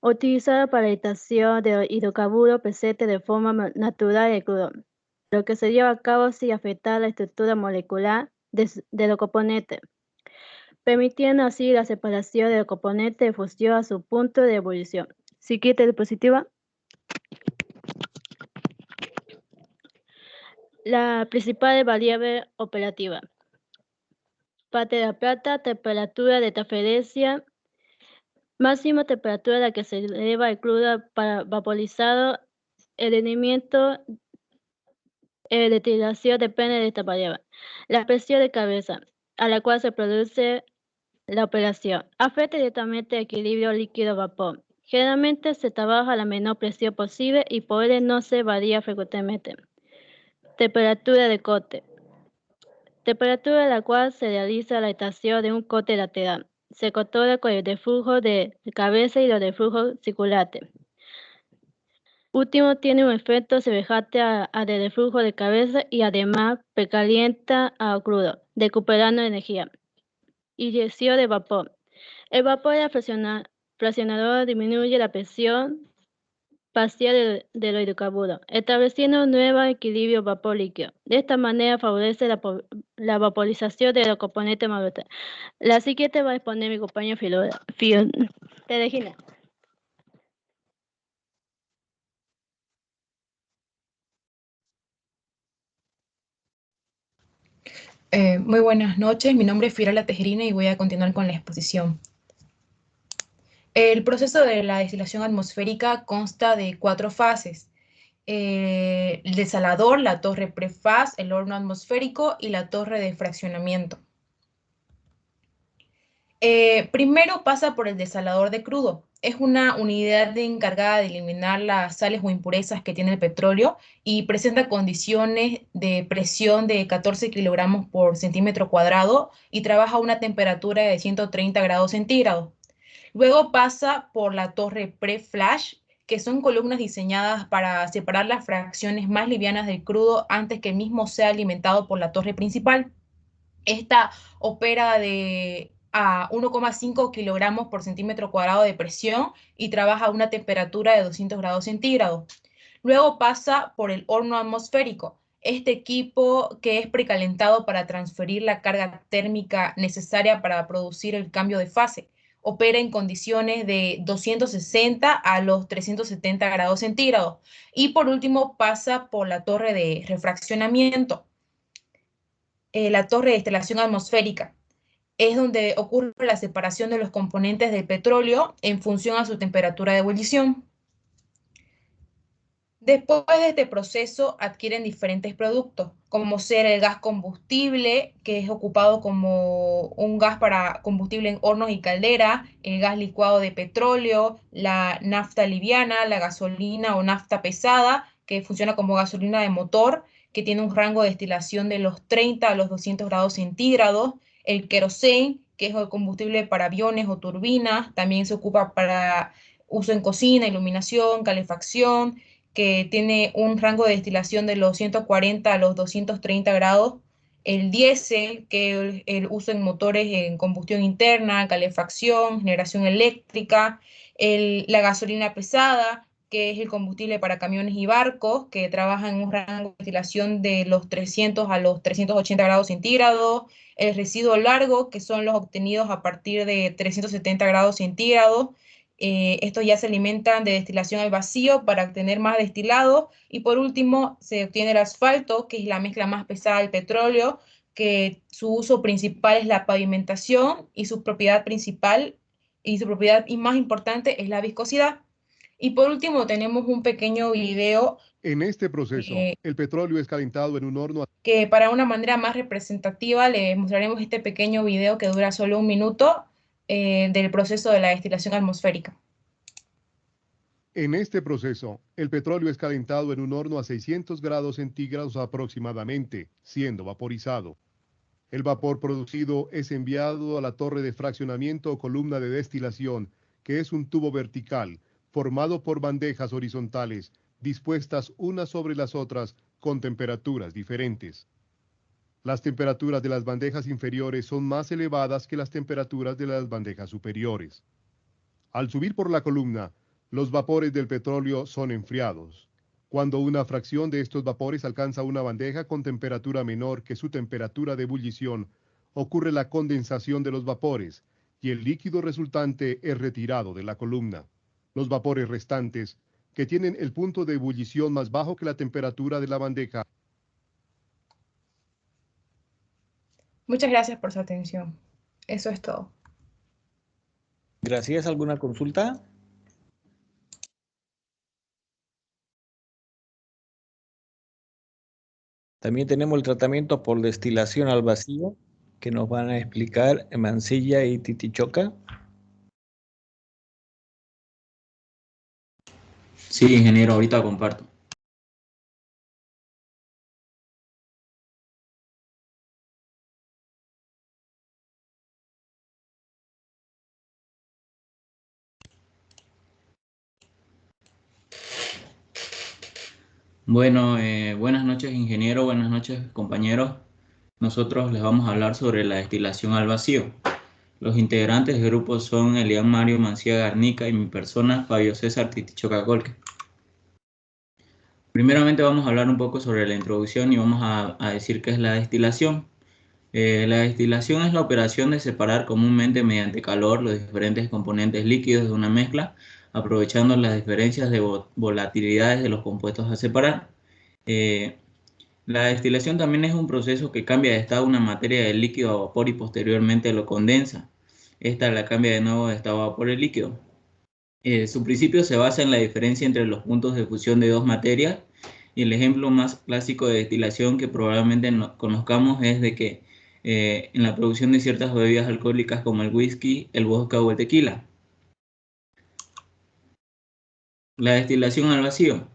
utilizada para la extracción de hidrocarburos presentes de forma natural y crudo, lo que se lleva a cabo sin afectar la estructura molecular de los componentes, permitiendo así la separación de los componentes de fusión a su punto de ebullición. Siguiente diapositiva. La principal variable operativa. Parte de la plata, temperatura de transferencia, máxima temperatura a la que se eleva el crudo para vaporizado. El rendimiento de destilación depende de esta variable. La presión de cabeza a la cual se produce la operación afecta directamente el equilibrio líquido-vapor. Generalmente se trabaja a la menor presión posible y por ende no se varía frecuentemente. Temperatura de corte. Temperatura a la cual se realiza la extracción de un corte lateral. Se controla con el deflujo de cabeza y los deflujos circulares. Último tiene un efecto semejante al de deflujo de cabeza y además precalienta al crudo, recuperando energía. Inyección de vapor. El vapor del fraccionador disminuye la presión parcial de los hidrocarburos, estableciendo un nuevo equilibrio vapor-líquido. De esta manera favorece la vaporización de los componentes más volátiles. La siguiente va a exponer mi compañero Teregina. Muy buenas noches, mi nombre es Fiorella Tejerina y voy a continuar con la exposición. El proceso de la destilación atmosférica consta de 4 fases. El desalador, la torre prefaz, el horno atmosférico y la torre de fraccionamiento. Primero pasa por el desalador de crudo. Es una unidad encargada de eliminar las sales o impurezas que tiene el petróleo y presenta condiciones de presión de 14 kilogramos por centímetro cuadrado y trabaja a una temperatura de 130 grados centígrados. Luego pasa por la torre pre-flash, que son columnas diseñadas para separar las fracciones más livianas del crudo antes que el mismo sea alimentado por la torre principal. Esta opera a 1,5 kilogramos por centímetro cuadrado de presión y trabaja a una temperatura de 200 grados centígrados. Luego pasa por el horno atmosférico. Este equipo, que es precalentado para transferir la carga térmica necesaria para producir el cambio de fase, opera en condiciones de 260 a los 370 grados centígrados. Y por último pasa por la torre de refraccionamiento, la torre de destilación atmosférica. Es donde ocurre la separación de los componentes del petróleo en función a su temperatura de ebullición. Después de este proceso adquieren diferentes productos, como ser el gas combustible, que es ocupado como un gas para combustible en hornos y calderas, el gas licuado de petróleo, la nafta liviana, la gasolina o nafta pesada, que funciona como gasolina de motor, que tiene un rango de destilación de los 30 a los 200 grados centígrados, el querosene, que es el combustible para aviones o turbinas, también se ocupa para uso en cocina, iluminación, calefacción, que tiene un rango de destilación de los 140 a los 230 grados, el diésel, que el uso en motores en combustión interna, calefacción, generación eléctrica, la gasolina pesada, que es el combustible para camiones y barcos, que trabaja en un rango de destilación de los 300 a los 380 grados centígrados, el residuo largo, que son los obtenidos a partir de 370 grados centígrados. Estos ya se alimentan de destilación al vacío para obtener más destilado. Y por último, se obtiene el asfalto, que es la mezcla más pesada del petróleo, que su uso principal es la pavimentación y su propiedad principal y su propiedad y más importante es la viscosidad. Y por último, tenemos un pequeño video. En este proceso, el petróleo es calentado en un horno. Que para una manera más representativa les mostraremos este pequeño video que dura solo 1 minuto. Del proceso de la destilación atmosférica. En este proceso, el petróleo es calentado en un horno a 600 grados centígrados aproximadamente, siendo vaporizado. El vapor producido es enviado a la torre de fraccionamiento o columna de destilación, que es un tubo vertical, formado por bandejas horizontales, dispuestas unas sobre las otras con temperaturas diferentes. Las temperaturas de las bandejas inferiores son más elevadas que las temperaturas de las bandejas superiores. Al subir por la columna, los vapores del petróleo son enfriados. Cuando una fracción de estos vapores alcanza una bandeja con temperatura menor que su temperatura de ebullición, ocurre la condensación de los vapores y el líquido resultante es retirado de la columna. Los vapores restantes, que tienen el punto de ebullición más bajo que la temperatura de la bandeja. Muchas gracias por su atención. Eso es todo. Gracias. ¿Alguna consulta? También tenemos el tratamiento por destilación al vacío, que nos van a explicar Mancilla y Titichoca. Sí, ingeniero, ahorita comparto. Bueno, buenas noches, ingeniero, buenas noches, compañeros. Nosotros les vamos a hablar sobre la destilación al vacío. Los integrantes del grupo son Elian Mario Mancilla Garnica y mi persona, Fabio César Titichoca Colque. Primeramente vamos a hablar un poco sobre la introducción y vamos a decir qué es la destilación. La destilación es la operación de separar comúnmente mediante calor los diferentes componentes líquidos de una mezcla, aprovechando las diferencias de volatilidades de los compuestos a separar. La destilación también es un proceso que cambia de estado una materia de líquido a vapor y posteriormente lo condensa. Esta la cambia de nuevo de estado a vapor el líquido. Su principio se basa en la diferencia entre los puntos de fusión de dos materias, y el ejemplo más clásico de destilación que probablemente conozcamos es de que en la producción de ciertas bebidas alcohólicas como el whisky, el vodka o el tequila. La destilación al vacío.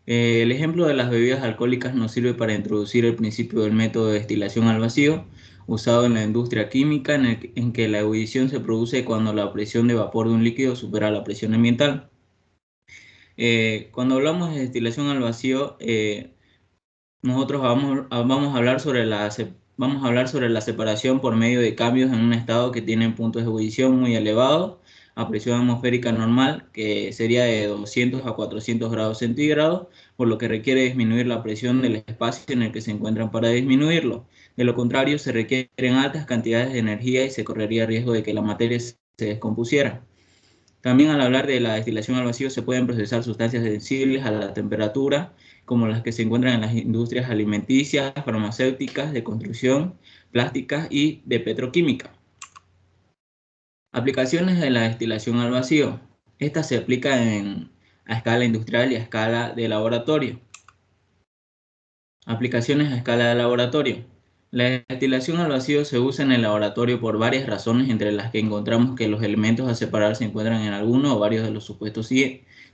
El ejemplo de las bebidas alcohólicas nos sirve para introducir el principio del método de destilación al vacío, usado en la industria química, en que la ebullición se produce cuando la presión de vapor de un líquido supera la presión ambiental. Cuando hablamos de destilación al vacío, nosotros vamos a hablar sobre la separación por medio de cambios en un estado que tienen puntos de ebullición muy elevados a presión atmosférica normal, que sería de 200 a 400 grados centígrados, por lo que requiere disminuir la presión del espacio en el que se encuentran para disminuirlo. De lo contrario, se requieren altas cantidades de energía y se correría riesgo de que la materia se descompusiera. También al hablar de la destilación al vacío se pueden procesar sustancias sensibles a la temperatura, como las que se encuentran en las industrias alimenticias, farmacéuticas, de construcción, plásticas y de petroquímica. Aplicaciones de la destilación al vacío. Esta se aplica a escala industrial y a escala de laboratorio. Aplicaciones a escala de laboratorio. La destilación al vacío se usa en el laboratorio por varias razones, entre las que encontramos que los elementos a separar se encuentran en alguno o varios de los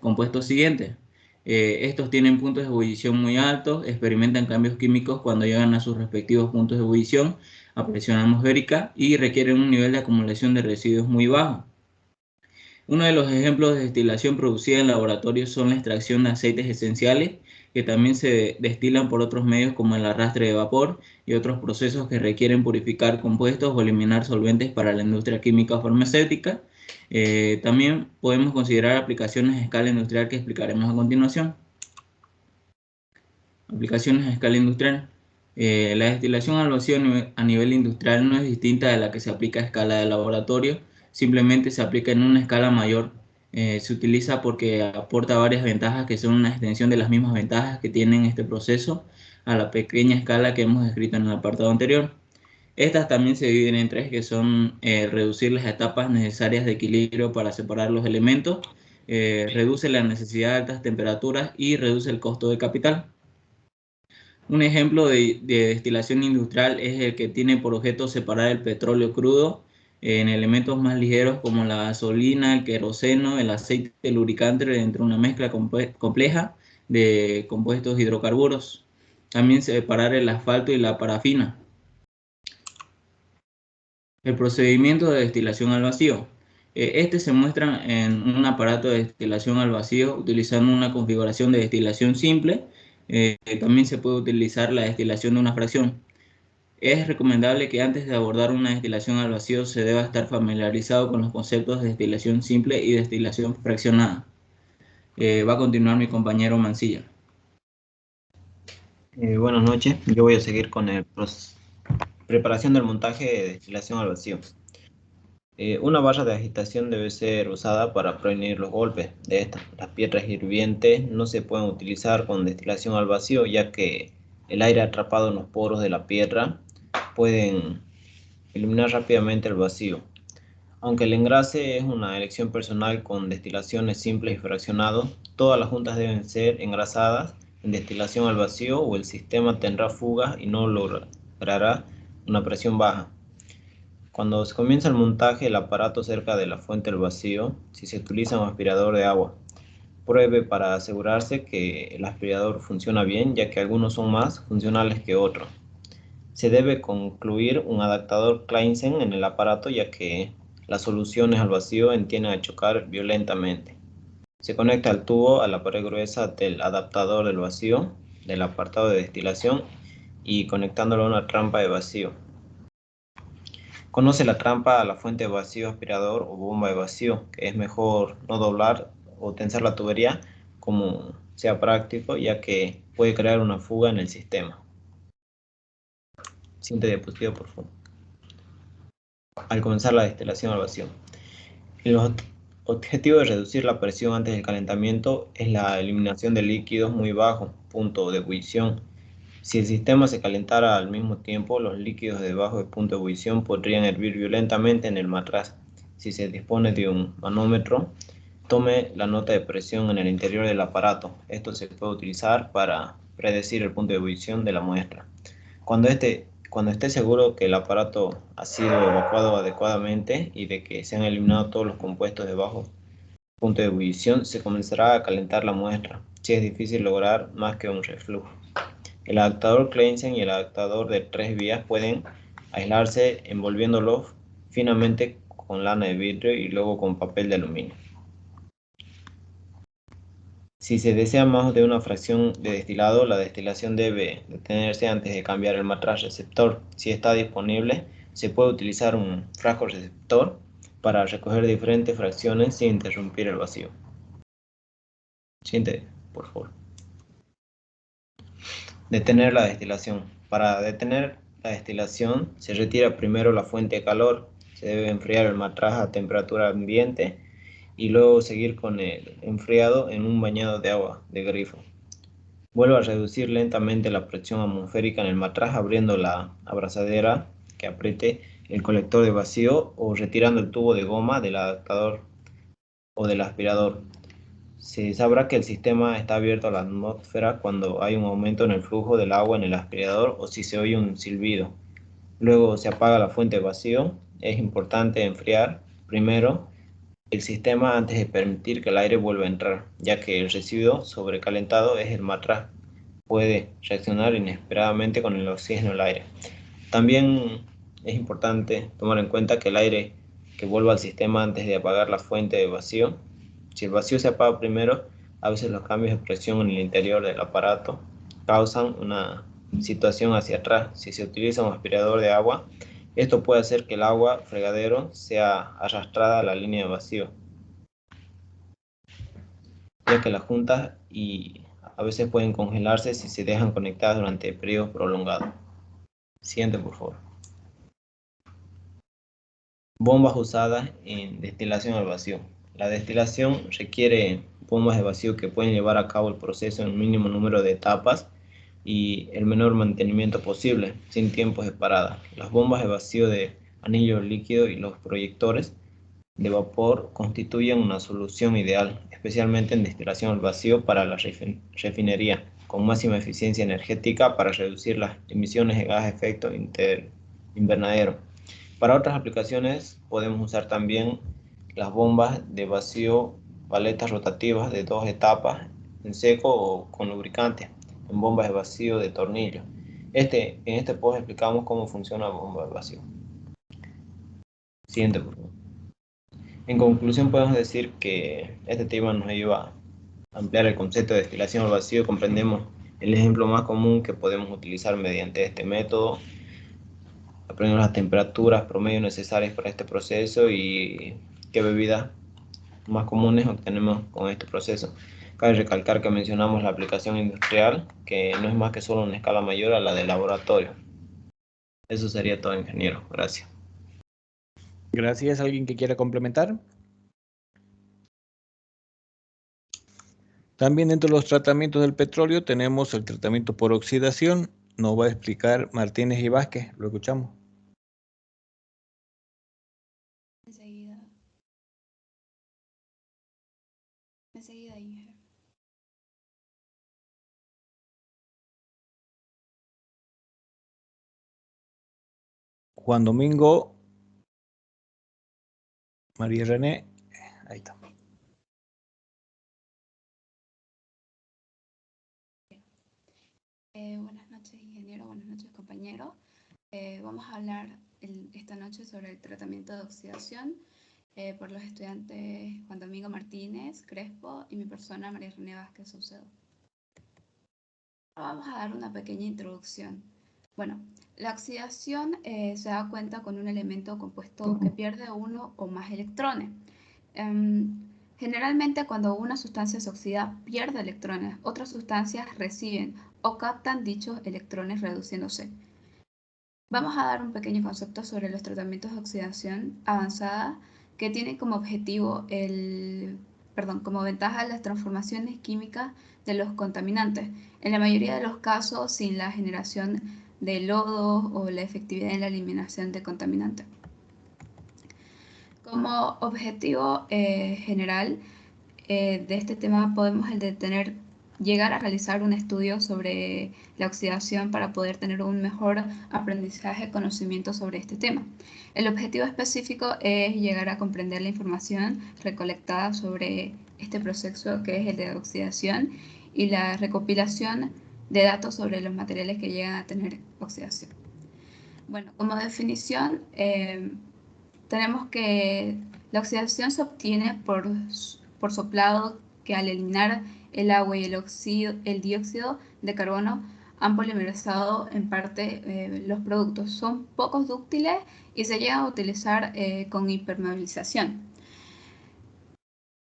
compuestos siguientes. Estos tienen puntos de ebullición muy altos, experimentan cambios químicos cuando llegan a sus respectivos puntos de ebullición a presión atmosférica y requieren un nivel de acumulación de residuos muy bajo. Uno de los ejemplos de destilación producida en laboratorio son la extracción de aceites esenciales, que también se destilan por otros medios como el arrastre de vapor y otros procesos que requieren purificar compuestos o eliminar solventes para la industria química o farmacéutica. También podemos considerar aplicaciones a escala industrial que explicaremos a continuación. Aplicaciones a escala industrial. La destilación al vacío a nivel industrial no es distinta de la que se aplica a escala de laboratorio, simplemente se aplica en una escala mayor. Se utiliza porque aporta varias ventajas que son una extensión de las mismas ventajas que tienen este proceso a la pequeña escala que hemos descrito en el apartado anterior. Estas también se dividen en tres, que son reducir las etapas necesarias de equilibrio para separar los elementos, reduce la necesidad de altas temperaturas y reduce el costo de capital. Un ejemplo de destilación industrial es el que tiene por objeto separar el petróleo crudo en elementos más ligeros como la gasolina, el queroseno, el aceite lubricante dentro de una mezcla compleja de compuestos hidrocarburos. También separar el asfalto y la parafina. El procedimiento de destilación al vacío. Este se muestra en un aparato de destilación al vacío utilizando una configuración de destilación simple. También se puede utilizar la destilación de una fracción. Es recomendable que antes de abordar una destilación al vacío se deba estar familiarizado con los conceptos de destilación simple y destilación fraccionada. Va a continuar mi compañero Mancilla. Buenas noches, yo voy a seguir con el preparación del montaje de destilación al vacío. Una barra de agitación debe ser usada para prevenir los golpes de estas. Las piedras hirvientes no se pueden utilizar con destilación al vacío, ya que el aire atrapado en los poros de la piedra pueden eliminar rápidamente el vacío. Aunque el engrase es una elección personal con destilaciones simples y fraccionados, todas las juntas deben ser engrasadas en destilación al vacío o el sistema tendrá fugas y no logrará una presión baja. Cuando se comienza el montaje del aparato cerca de la fuente del vacío, si se utiliza un aspirador de agua, pruebe para asegurarse que el aspirador funciona bien, ya que algunos son más funcionales que otros. Se debe concluir un adaptador Kleinsen en el aparato, ya que las soluciones al vacío tienden a chocar violentamente. Se conecta el tubo a la pared gruesa del adaptador del vacío del apartado de destilación y conectándolo a una trampa de vacío. Conoce la trampa a la fuente de vacío, aspirador o bomba de vacío, que es mejor no doblar o tensar la tubería como sea práctico, ya que puede crear una fuga en el sistema. Siguiente diapositiva, por favor. Al comenzar la destilación al vacío. El objetivo de reducir la presión antes del calentamiento es la eliminación de líquidos muy bajos, punto de ebullición. Si el sistema se calentara al mismo tiempo, los líquidos debajo del punto de ebullición podrían hervir violentamente en el matraz. Si se dispone de un manómetro, tome la nota de presión en el interior del aparato. Esto se puede utilizar para predecir el punto de ebullición de la muestra. Cuando esté seguro que el aparato ha sido evacuado adecuadamente y de que se han eliminado todos los compuestos de bajo punto de ebullición, se comenzará a calentar la muestra, si es difícil lograr más que un reflujo. El adaptador Kleinsen y el adaptador de 3 vías pueden aislarse envolviéndolo finamente con lana de vidrio y luego con papel de aluminio. Si se desea más de una fracción de destilado, la destilación debe detenerse antes de cambiar el matraz receptor. Si está disponible, se puede utilizar un frasco receptor para recoger diferentes fracciones sin interrumpir el vacío. Siguiente, por favor. Detener la destilación. Para detener la destilación se retira primero la fuente de calor, se debe enfriar el matraz a temperatura ambiente y luego seguir con el enfriado en un bañado de agua de grifo. Vuelve a reducir lentamente la presión atmosférica en el matraz abriendo la abrazadera que apriete el colector de vacío o retirando el tubo de goma del adaptador o del aspirador. Se sabrá que el sistema está abierto a la atmósfera cuando hay un aumento en el flujo del agua en el aspirador o si se oye un silbido. Luego se apaga la fuente de vacío. Es importante enfriar primero el sistema antes de permitir que el aire vuelva a entrar, ya que el residuo sobrecalentado es el matraz. Puede reaccionar inesperadamente con el oxígeno del aire. También es importante tomar en cuenta que el aire que vuelva al sistema antes de apagar la fuente de vacío. Si el vacío se apaga primero, a veces los cambios de presión en el interior del aparato causan una situación hacia atrás. Si se utiliza un aspirador de agua, esto puede hacer que el agua fregadero sea arrastrada a la línea de vacío, ya que las juntas y a veces pueden congelarse si se dejan conectadas durante periodos prolongados. Siguiente, por favor. Bombas usadas en destilación al vacío. La destilación requiere bombas de vacío que pueden llevar a cabo el proceso en un mínimo número de etapas y el menor mantenimiento posible, sin tiempos de parada. Las bombas de vacío de anillo líquido y los proyectores de vapor constituyen una solución ideal, especialmente en destilación al vacío para la refinería, con máxima eficiencia energética para reducir las emisiones de gas de efecto invernadero. Para otras aplicaciones podemos usar también las bombas de vacío, paletas rotativas de 2 etapas en seco o con lubricante, en bombas de vacío de tornillo. En este post explicamos cómo funciona la bomba de vacío. Siguiente, por favor. En conclusión podemos decir que este tema nos ayuda a ampliar el concepto de destilación al vacío. Comprendemos el ejemplo más común que podemos utilizar mediante este método. Aprendemos las temperaturas promedio necesarias para este proceso y qué bebidas más comunes obtenemos con este proceso. Cabe recalcar que mencionamos la aplicación industrial, que no es más que solo una escala mayor a la del laboratorio. Eso sería todo, ingeniero. Gracias. Gracias. ¿Alguien que quiera complementar? También dentro de los tratamientos del petróleo tenemos el tratamiento por oxidación. Nos va a explicar Martínez y Vázquez. Lo escuchamos. Enseguida, Inge. Juan Domingo, María René, ahí está. Buenas noches, ingeniero. Buenas noches, compañero. Vamos a hablar esta noche sobre el tratamiento de oxidación por los estudiantes Juan Domingo Martínez Crespo y mi persona María René Vázquez Saucedo. Vamos a dar una pequeña introducción. Bueno, la oxidación se da cuenta con un elemento compuesto que pierde uno o más electrones. Generalmente cuando una sustancia se oxida pierde electrones, otras sustancias reciben o captan dichos electrones reduciéndose. Vamos a dar un pequeño concepto sobre los tratamientos de oxidación avanzada que tienen como objetivo como ventaja las transformaciones químicas de los contaminantes, en la mayoría de los casos sin la generación de lodo o la efectividad en la eliminación de contaminantes. Como objetivo general de este tema podemos llegar a realizar un estudio sobre la oxidación para poder tener un mejor aprendizaje y conocimiento sobre este tema. El objetivo específico es llegar a comprender la información recolectada sobre este proceso que es el de oxidación y la recopilación de datos sobre los materiales que llegan a tener oxidación. Bueno, como definición, tenemos que la oxidación se obtiene por soplado, que al eliminar el agua y el dióxido de carbono han polimerizado en parte los productos. Son poco dúctiles y se llegan a utilizar con impermeabilización.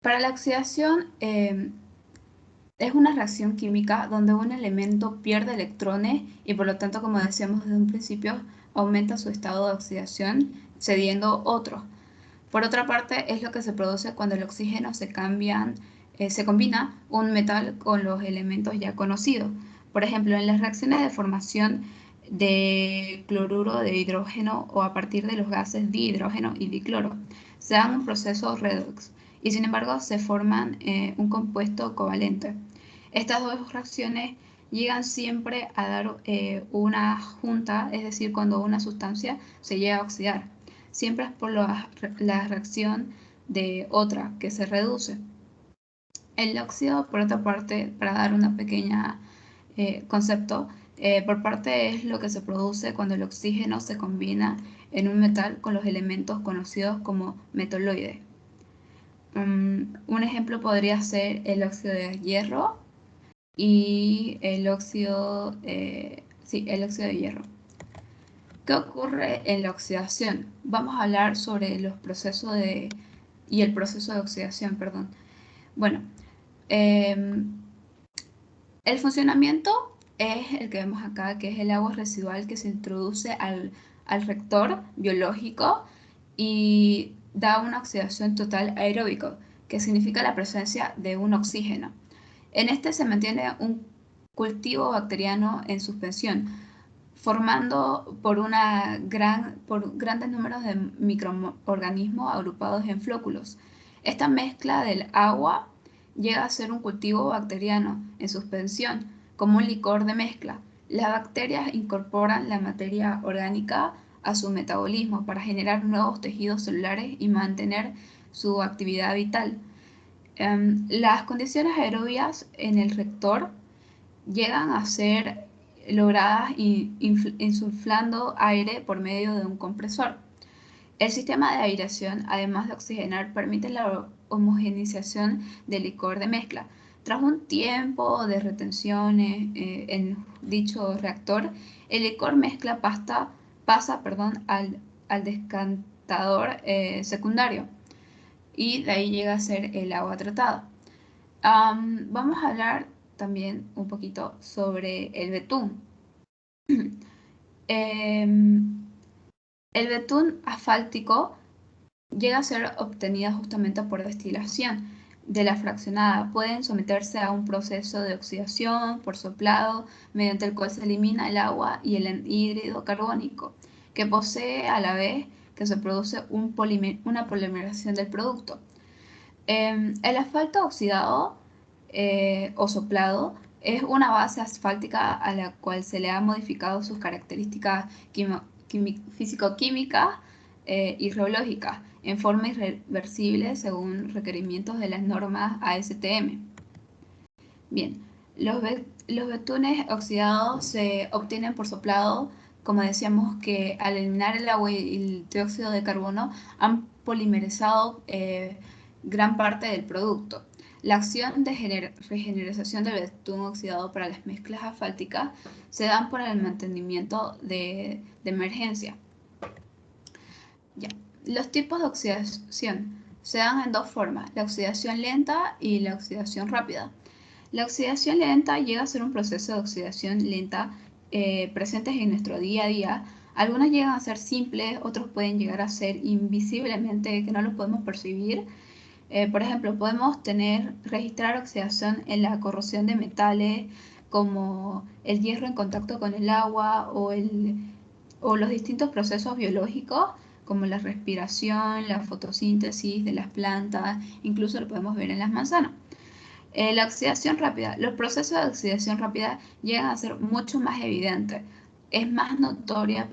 Para la oxidación, es una reacción química donde un elemento pierde electrones y por lo tanto, como decíamos desde un principio, aumenta su estado de oxidación cediendo otros. Por otra parte, es lo que se produce cuando el oxígeno se combina un metal con los elementos ya conocidos. Por ejemplo, en las reacciones de formación de cloruro de hidrógeno o a partir de los gases dihidrógeno y dicloro, se da un proceso redox y sin embargo se forman un compuesto covalente. Estas dos reacciones llegan siempre a dar una junta, es decir, cuando una sustancia se llega a oxidar. Siempre es por la reacción de otra que se reduce. El óxido, por otra parte, para dar una pequeña concepto, por parte es lo que se produce cuando el oxígeno se combina en un metal con los elementos conocidos como metaloides. Un ejemplo podría ser el óxido de hierro y el óxido de hierro. ¿Qué ocurre en la oxidación? Vamos a hablar sobre los procesos y el proceso de oxidación, perdón. Bueno, el funcionamiento es el que vemos acá, que es el agua residual que se introduce al reactor biológico y da una oxidación total aeróbico, que significa la presencia de un oxígeno. En este se mantiene un cultivo bacteriano en suspensión, formando por grandes números de microorganismos agrupados en flóculos. Esta mezcla del agua llega a ser un cultivo bacteriano en suspensión, como un licor de mezcla. Las bacterias incorporan la materia orgánica a su metabolismo para generar nuevos tejidos celulares y mantener su actividad vital. Las condiciones aerobias en el reactor llegan a ser logradas insuflando aire por medio de un compresor. El sistema de aireación, además de oxigenar, permite la homogeneización del licor de mezcla. Tras un tiempo de retenciones en dicho reactor, el licor mezcla pasa al descantador secundario y de ahí llega a ser el agua tratada. Vamos a hablar también un poquito sobre el betún. El betún asfáltico llega a ser obtenida justamente por destilación de la fraccionada. Pueden someterse a un proceso de oxidación por soplado, mediante el cual se elimina el agua y el anhídrido carbónico, que posee a la vez que se produce una polimerización del producto. El asfalto oxidado o soplado es una base asfáltica a la cual se le ha modificado sus características físico-químicas y geológicas en forma irreversible según requerimientos de las normas ASTM. Bien, los betunes oxidados se obtienen por soplado, como decíamos que al eliminar el agua y el dióxido de carbono han polimerizado gran parte del producto. La acción de regeneración del betún oxidado para las mezclas asfálticas se dan por el mantenimiento de emergencia. Ya. Los tipos de oxidación se dan en dos formas, la oxidación lenta y la oxidación rápida. La oxidación lenta llega a ser un proceso de oxidación lenta presentes en nuestro día a día. Algunas llegan a ser simples, otros pueden llegar a ser invisiblemente, que no los podemos percibir. Por ejemplo, podemos registrar oxidación en la corrosión de metales, como el hierro en contacto con el agua o los distintos procesos biológicos, como la respiración, la fotosíntesis de las plantas, incluso lo podemos ver en las manzanas. La oxidación rápida. Los procesos de oxidación rápida llegan a ser mucho más evidentes. Es más notoria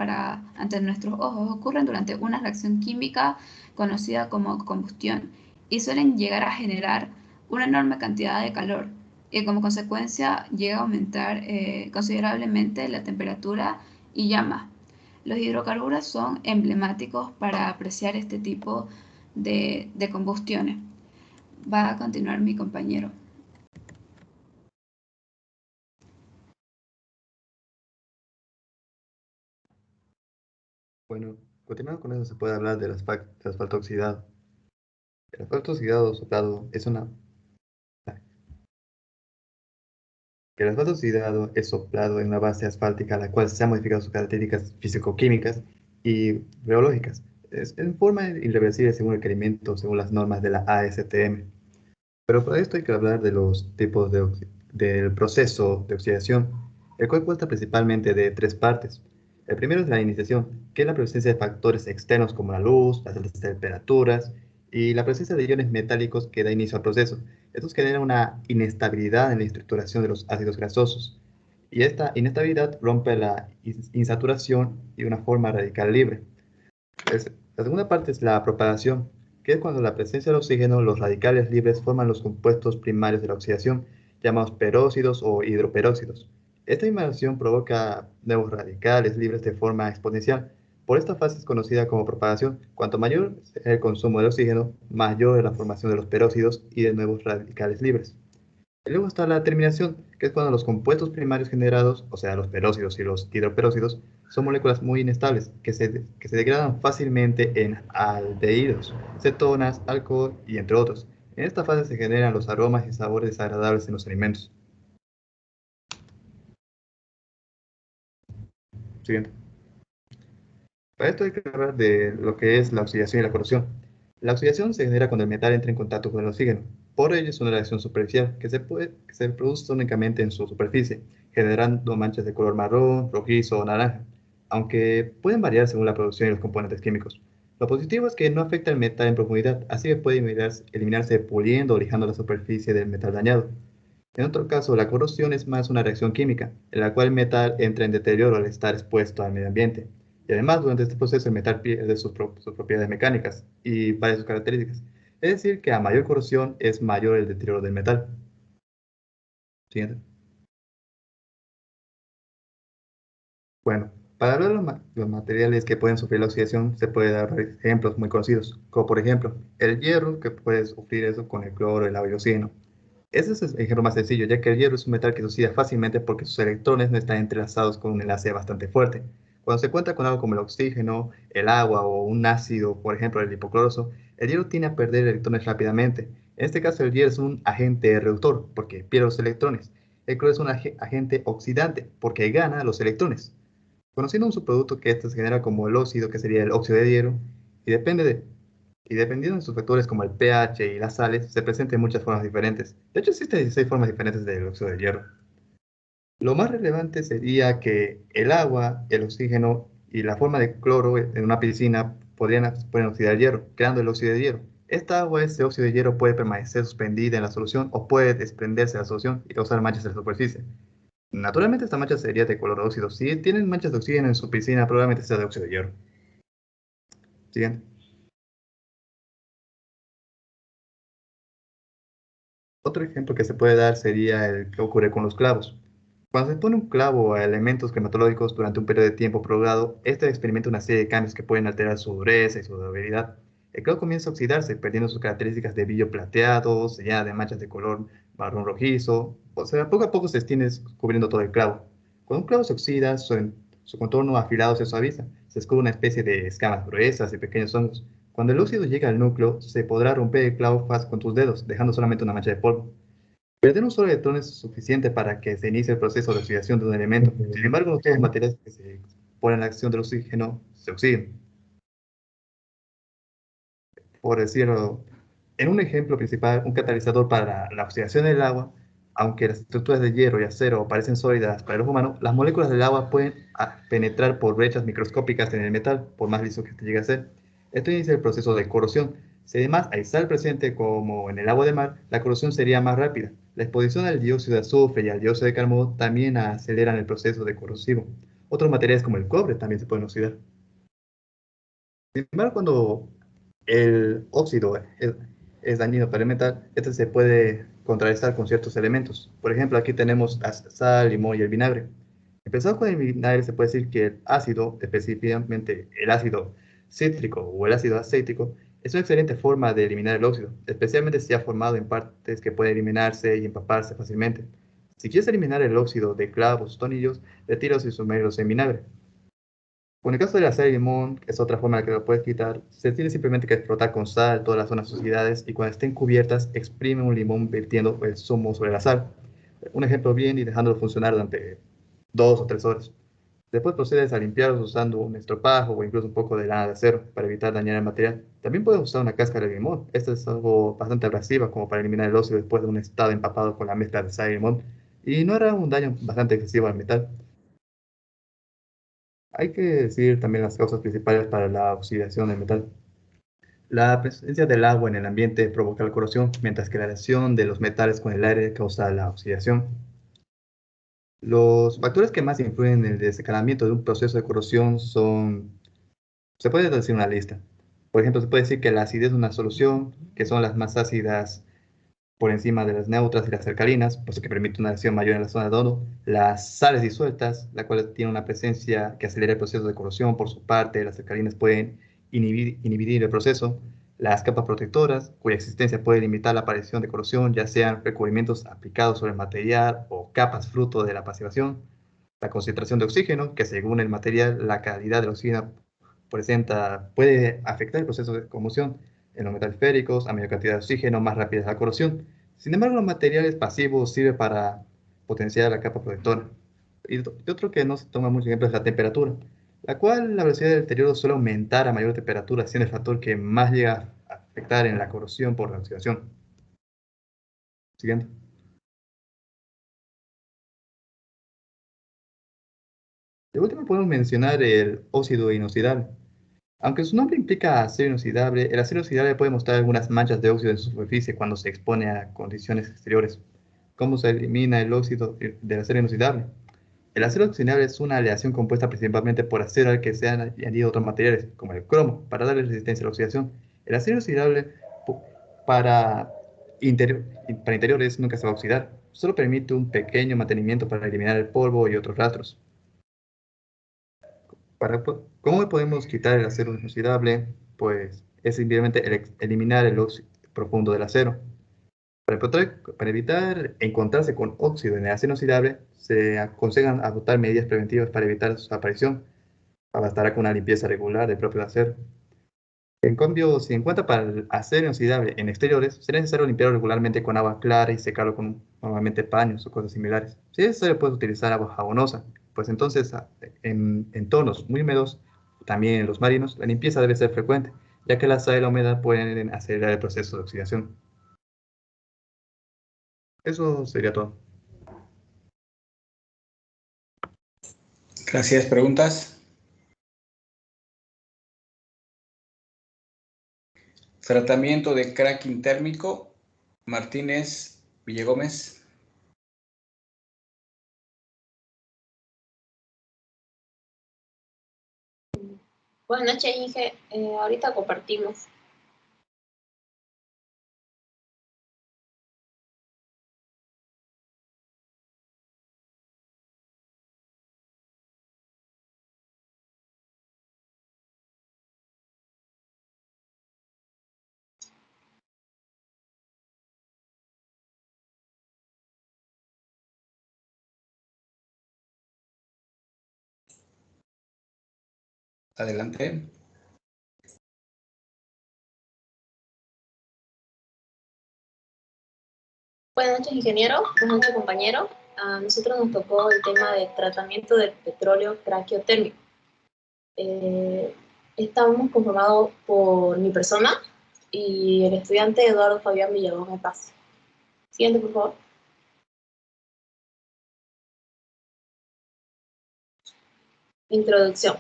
ante nuestros ojos. Ocurren durante una reacción química conocida como combustión y suelen llegar a generar una enorme cantidad de calor y como consecuencia llega a aumentar considerablemente la temperatura y llama. Los hidrocarburos son emblemáticos para apreciar este tipo de combustiones. Va a continuar mi compañero. Bueno, continuando con eso se puede hablar del asfalto oxidado. El asfalto oxidado soplado es El asfalto oxidado es soplado en una base asfáltica a la cual se han modificado sus características físico-químicas y biológicas. Es en forma irreversible según el requerimiento, según las normas de la ASTM. Pero para esto hay que hablar de los tipos del proceso de oxidación, el cual consta principalmente de tres partes. El primero es la iniciación, que es la presencia de factores externos como la luz, las altas temperaturas y la presencia de iones metálicos que da inicio al proceso. Estos generan una inestabilidad en la estructuración de los ácidos grasosos. Y esta inestabilidad rompe la insaturación y una forma radical libre. La segunda parte es la propagación, que es cuando la presencia del oxígeno, los radicales libres forman los compuestos primarios de la oxidación, llamados peróxidos o hidroperóxidos. Esta invasión provoca nuevos radicales libres de forma exponencial. Por esta fase es conocida como propagación. Cuanto mayor es el consumo de oxígeno, mayor es la formación de los peróxidos y de nuevos radicales libres. Y luego está la terminación, que es cuando los compuestos primarios generados, o sea, los peróxidos y los hidroperóxidos, son moléculas muy inestables que se degradan fácilmente en aldehídos, cetonas, alcohol y entre otros. En esta fase se generan los aromas y sabores desagradables en los alimentos. Siguiente. Para esto hay que hablar de lo que es la oxidación y la corrosión. La oxidación se genera cuando el metal entra en contacto con el oxígeno. Por ello es una reacción superficial que se produce únicamente en su superficie, generando manchas de color marrón, rojizo o naranja, aunque pueden variar según la producción y los componentes químicos. Lo positivo es que no afecta el metal en profundidad, así que puede eliminarse puliendo o lijando la superficie del metal dañado. En otro caso, la corrosión es más una reacción química, en la cual el metal entra en deterioro al estar expuesto al medio ambiente. Y además, durante este proceso, el metal pierde sus propiedades mecánicas y varias de sus características. Es decir, que a mayor corrosión es mayor el deterioro del metal. Siguiente. Bueno, para hablar de los materiales que pueden sufrir la oxidación, se puede dar ejemplos muy conocidos, como por ejemplo, el hierro, que puede sufrir eso con el cloro, el agua y el oxígeno. Ese es el ejemplo más sencillo, ya que el hierro es un metal que se oxida fácilmente porque sus electrones no están entrelazados con un enlace bastante fuerte. Cuando se cuenta con algo como el oxígeno, el agua o un ácido, por ejemplo el hipocloroso, el hierro tiende a perder electrones rápidamente. En este caso el hierro es un agente reductor porque pierde los electrones. El cloro es un agente oxidante porque gana los electrones. Conociendo un subproducto que este se genera como el óxido, que sería el óxido de hierro, y dependiendo de sus factores como el pH y las sales, se presenta en muchas formas diferentes. De hecho, existen 16 formas diferentes del óxido de hierro. Lo más relevante sería que el agua, el oxígeno y la forma de cloro en una piscina pueden oxidar el hierro, creando el óxido de hierro. Esta agua, ese óxido de hierro, puede permanecer suspendida en la solución o puede desprenderse de la solución y causar manchas en la superficie. Naturalmente, esta mancha sería de color óxido. Si tienen manchas de oxígeno en su piscina, probablemente sea de óxido de hierro. Siguiente. Otro ejemplo que se puede dar sería el que ocurre con los clavos. Cuando se pone un clavo a elementos climatológicos durante un periodo de tiempo prolongado, este experimenta una serie de cambios que pueden alterar su dureza y su durabilidad. El clavo comienza a oxidarse, perdiendo sus características de brillo plateado, sellada de manchas de color marrón rojizo, o sea, poco a poco se extiende cubriendo todo el clavo. Cuando un clavo se oxida, su contorno afilado se suaviza, se descubre una especie de escamas gruesas y pequeños hongos. Cuando el óxido llega al núcleo, se podrá romper el clavo fácil con tus dedos, dejando solamente una mancha de polvo. Perder un solo electrón es suficiente para que se inicie el proceso de oxidación de un elemento. Sin embargo, no todos los materiales que se ponen en la acción del oxígeno se oxidan. Por decirlo, en un ejemplo principal, un catalizador para la oxidación del agua, aunque las estructuras de hierro y acero parecen sólidas para el ojo humano, las moléculas del agua pueden penetrar por brechas microscópicas en el metal, por más liso que este llegue a ser. Esto inicia el proceso de corrosión. Si además hay sal presente como en el agua de mar, la corrosión sería más rápida. La exposición al dióxido de azufre y al dióxido de carbono también aceleran el proceso de corrosivo. Otros materiales como el cobre también se pueden oxidar. Sin embargo, cuando el óxido es dañino para el metal, este se puede contrarrestar con ciertos elementos. Por ejemplo, aquí tenemos la sal, limón y el vinagre. Empezando con el vinagre, se puede decir que el ácido, específicamente el ácido cítrico o el ácido acético, es una excelente forma de eliminar el óxido, especialmente si ha formado en partes que pueden eliminarse y empaparse fácilmente. Si quieres eliminar el óxido de clavos o tornillos, retíralos y sumérgelos en vinagre. Con el caso de la sal y limón, que es otra forma en la que lo puedes quitar, se tiene simplemente que frotar con sal todas las zonas suciedades y cuando estén cubiertas, exprime un limón vertiendo el zumo sobre la sal. Un ejemplo bien y dejándolo funcionar durante 2 o 3 horas. Después procedes a limpiarlos usando un estropajo o incluso un poco de lana de acero para evitar dañar el material. También puedes usar una cáscara de limón. Esta es algo bastante abrasiva como para eliminar el óxido después de un estado empapado con la mezcla de sal y limón y no hará un daño bastante excesivo al metal. Hay que decir también las causas principales para la oxidación del metal. La presencia del agua en el ambiente provoca la corrosión, mientras que la reacción de los metales con el aire causa la oxidación. Los factores que más influyen en el desencadenamiento de un proceso de corrosión son, se puede decir una lista. Por ejemplo, se puede decir que la acidez es una solución, que son las más ácidas por encima de las neutras y las alcalinas, pues que permite una reacción mayor en la zona de dono. Las sales disueltas, la cual tiene una presencia que acelera el proceso de corrosión. Por su parte, las alcalinas pueden inhibir el proceso. Las capas protectoras, cuya existencia puede limitar la aparición de corrosión, ya sean recubrimientos aplicados sobre el material o capas fruto de la pasivación. La concentración de oxígeno, que según el material, la calidad del oxígeno puede afectar el proceso de combustión. En los metales féricos, a mayor cantidad de oxígeno, más rápida es la corrosión. Sin embargo, los materiales pasivos sirven para potenciar la capa protectora. Y otro que no se toma mucho ejemplo es la temperatura, la cual la velocidad del deterioro suele aumentar a mayor temperatura, siendo el factor que más llega a afectar en la corrosión por la oxidación. Siguiente. De último podemos mencionar el óxido inoxidable. Aunque su nombre implica acero inoxidable, el acero inoxidable puede mostrar algunas manchas de óxido en su superficie cuando se expone a condiciones exteriores. ¿Cómo se elimina el óxido del acero inoxidable? El acero inoxidable es una aleación compuesta principalmente por acero al que se han añadido otros materiales, como el cromo, para darle resistencia a la oxidación. El acero inoxidable para interiores nunca se va a oxidar, solo permite un pequeño mantenimiento para eliminar el polvo y otros rastros. ¿Cómo podemos quitar el acero inoxidable? Pues es simplemente eliminar el óxido profundo del acero. Para evitar encontrarse con óxido en el acero inoxidable, se aconsejan adoptar medidas preventivas para evitar su aparición. Bastará con una limpieza regular del propio acero. En cambio, si encuentra para el acero inoxidable en exteriores, será necesario limpiarlo regularmente con agua clara y secarlo con normalmente paños o cosas similares. Si es necesario, puedes utilizar agua jabonosa, pues entonces en entornos muy húmedos, también en los marinos, la limpieza debe ser frecuente, ya que la sal y la humedad pueden acelerar el proceso de oxidación. Eso sería todo. Gracias. ¿Preguntas? Tratamiento de cracking térmico. Martínez Villegómez. Buenas noches, Inge. Ahorita compartimos. Adelante. Buenas noches, ingeniero. Buenas noches, compañero. A nosotros nos tocó el tema de tratamiento del petróleo craqueotérmico. Estamos conformados por mi persona y el estudiante Eduardo Fabián Villalón Paz. Siguiente, por favor. Introducción.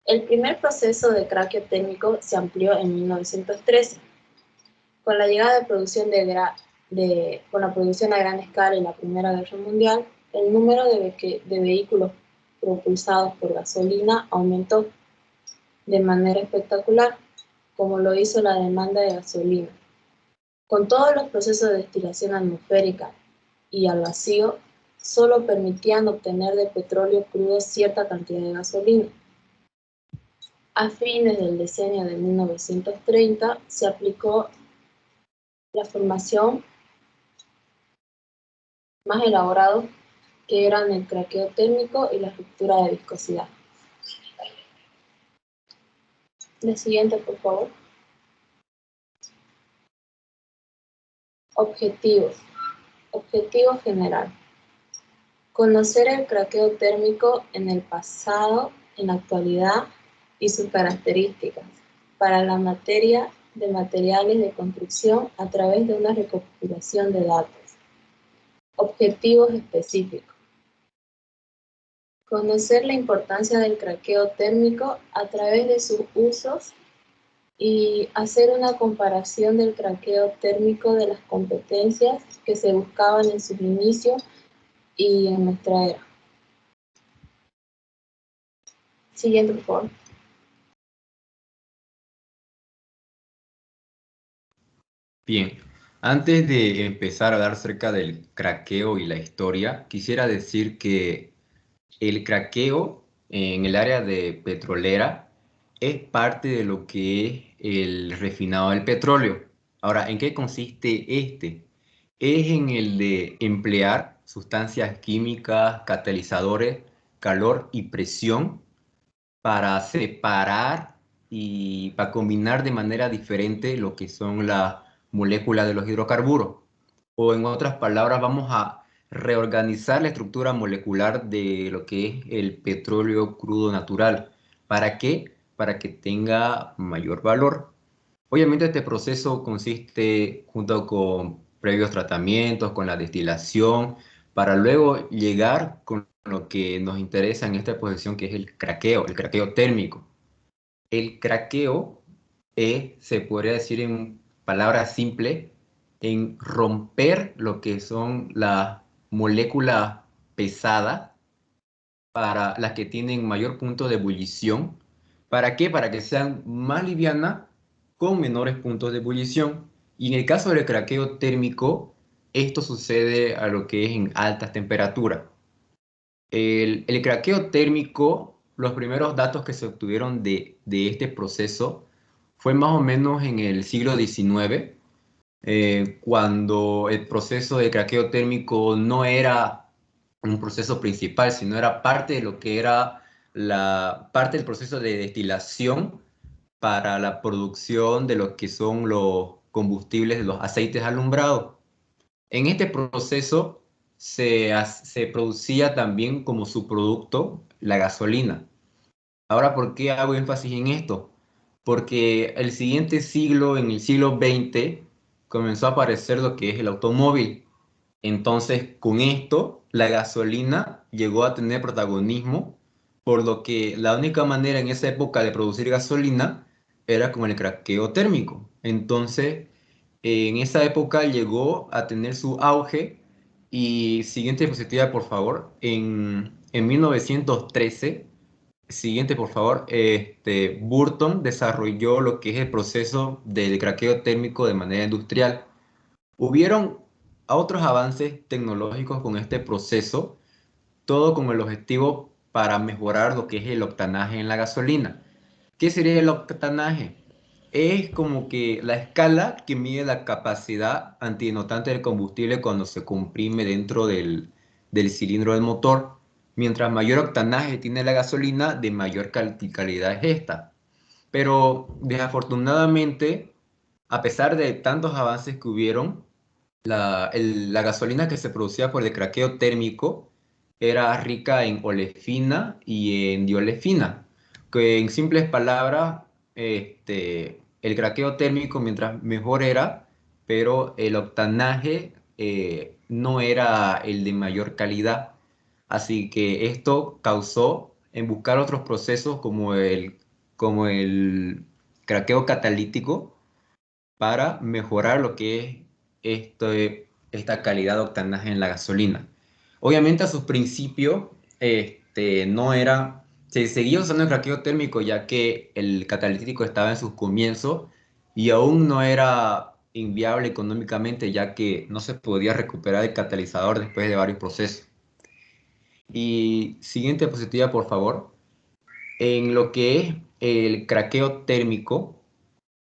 El primer proceso de craqueo térmico se amplió en 1913. Con la llegada de producción con la producción a gran escala en la Primera Guerra Mundial, el número de vehículos propulsados por gasolina aumentó de manera espectacular, como lo hizo la demanda de gasolina. Con todos los procesos de destilación atmosférica y al vacío, solo permitían obtener de petróleo crudo cierta cantidad de gasolina. A fines del decenio de 1930 se aplicó la formación más elaborado, que eran el craqueo térmico y la ruptura de viscosidad. La siguiente, por favor. Objetivos. Objetivo general. Conocer el craqueo térmico en el pasado, en la actualidad y sus características para la materia de materiales de construcción a través de una recopilación de datos. Objetivos específicos. Conocer la importancia del craqueo térmico a través de sus usos y hacer una comparación del craqueo térmico de las competencias que se buscaban en sus inicios y en nuestra era. Siguiente, por favor. Bien, antes de empezar a hablar acerca del craqueo y la historia, quisiera decir que el craqueo en el área de petrolera es parte de lo que es el refinado del petróleo. Ahora, ¿en qué consiste este? Es en el de emplear sustancias químicas, catalizadores, calor y presión para separar y para combinar de manera diferente lo que son las moléculas de los hidrocarburos. O en otras palabras, vamos a reorganizar la estructura molecular de lo que es el petróleo crudo natural. ¿Para qué? Para que tenga mayor valor. Obviamente este proceso consiste junto con previos tratamientos, con la destilación, para luego llegar con lo que nos interesa en esta exposición, que es el craqueo térmico. El craqueo se podría decir en palabras simples, en romper lo que son las moléculas pesadas para las que tienen mayor punto de ebullición. ¿Para qué? Para que sean más livianas con menores puntos de ebullición. Y en el caso del craqueo térmico, esto sucede a lo que es en altas temperaturas. El craqueo térmico, los primeros datos que se obtuvieron de este proceso fue más o menos en el siglo XIX, cuando el proceso de craqueo térmico no era un proceso principal, sino era parte de lo que era parte del proceso de destilación para la producción de lo que son los combustibles, los aceites alumbrados. En este proceso se producía también como subproducto la gasolina. Ahora, ¿por qué hago énfasis en esto? Porque el siguiente siglo, en el siglo XX, comenzó a aparecer lo que es el automóvil. Entonces, con esto, la gasolina llegó a tener protagonismo, por lo que la única manera en esa época de producir gasolina era con el craqueo térmico. Entonces, en esa época llegó a tener su auge. Y siguiente diapositiva, por favor. En 1913, siguiente, por favor, Burton desarrolló lo que es el proceso del craqueo térmico de manera industrial. Hubieron otros avances tecnológicos con este proceso, todo con el objetivo para mejorar lo que es el octanaje en la gasolina. ¿Qué sería el octanaje? Es como que la escala que mide la capacidad antinotante del combustible cuando se comprime dentro del cilindro del motor. Mientras mayor octanaje tiene la gasolina, de mayor calidad es esta. Pero desafortunadamente, a pesar de tantos avances que hubieron, la gasolina que se producía por el craqueo térmico era rica en olefina y en diolefina, que en simples palabras, el craqueo térmico mientras mejor era, pero el octanaje no era el de mayor calidad. Así que esto causó en buscar otros procesos como el craqueo catalítico para mejorar lo que es esta calidad de octanaje en la gasolina. Obviamente a sus principios no era, se seguía usando el craqueo térmico ya que el catalítico estaba en sus comienzos y aún no era inviable económicamente ya que no se podía recuperar el catalizador después de varios procesos. Y siguiente diapositiva, por favor. En lo que es el craqueo térmico,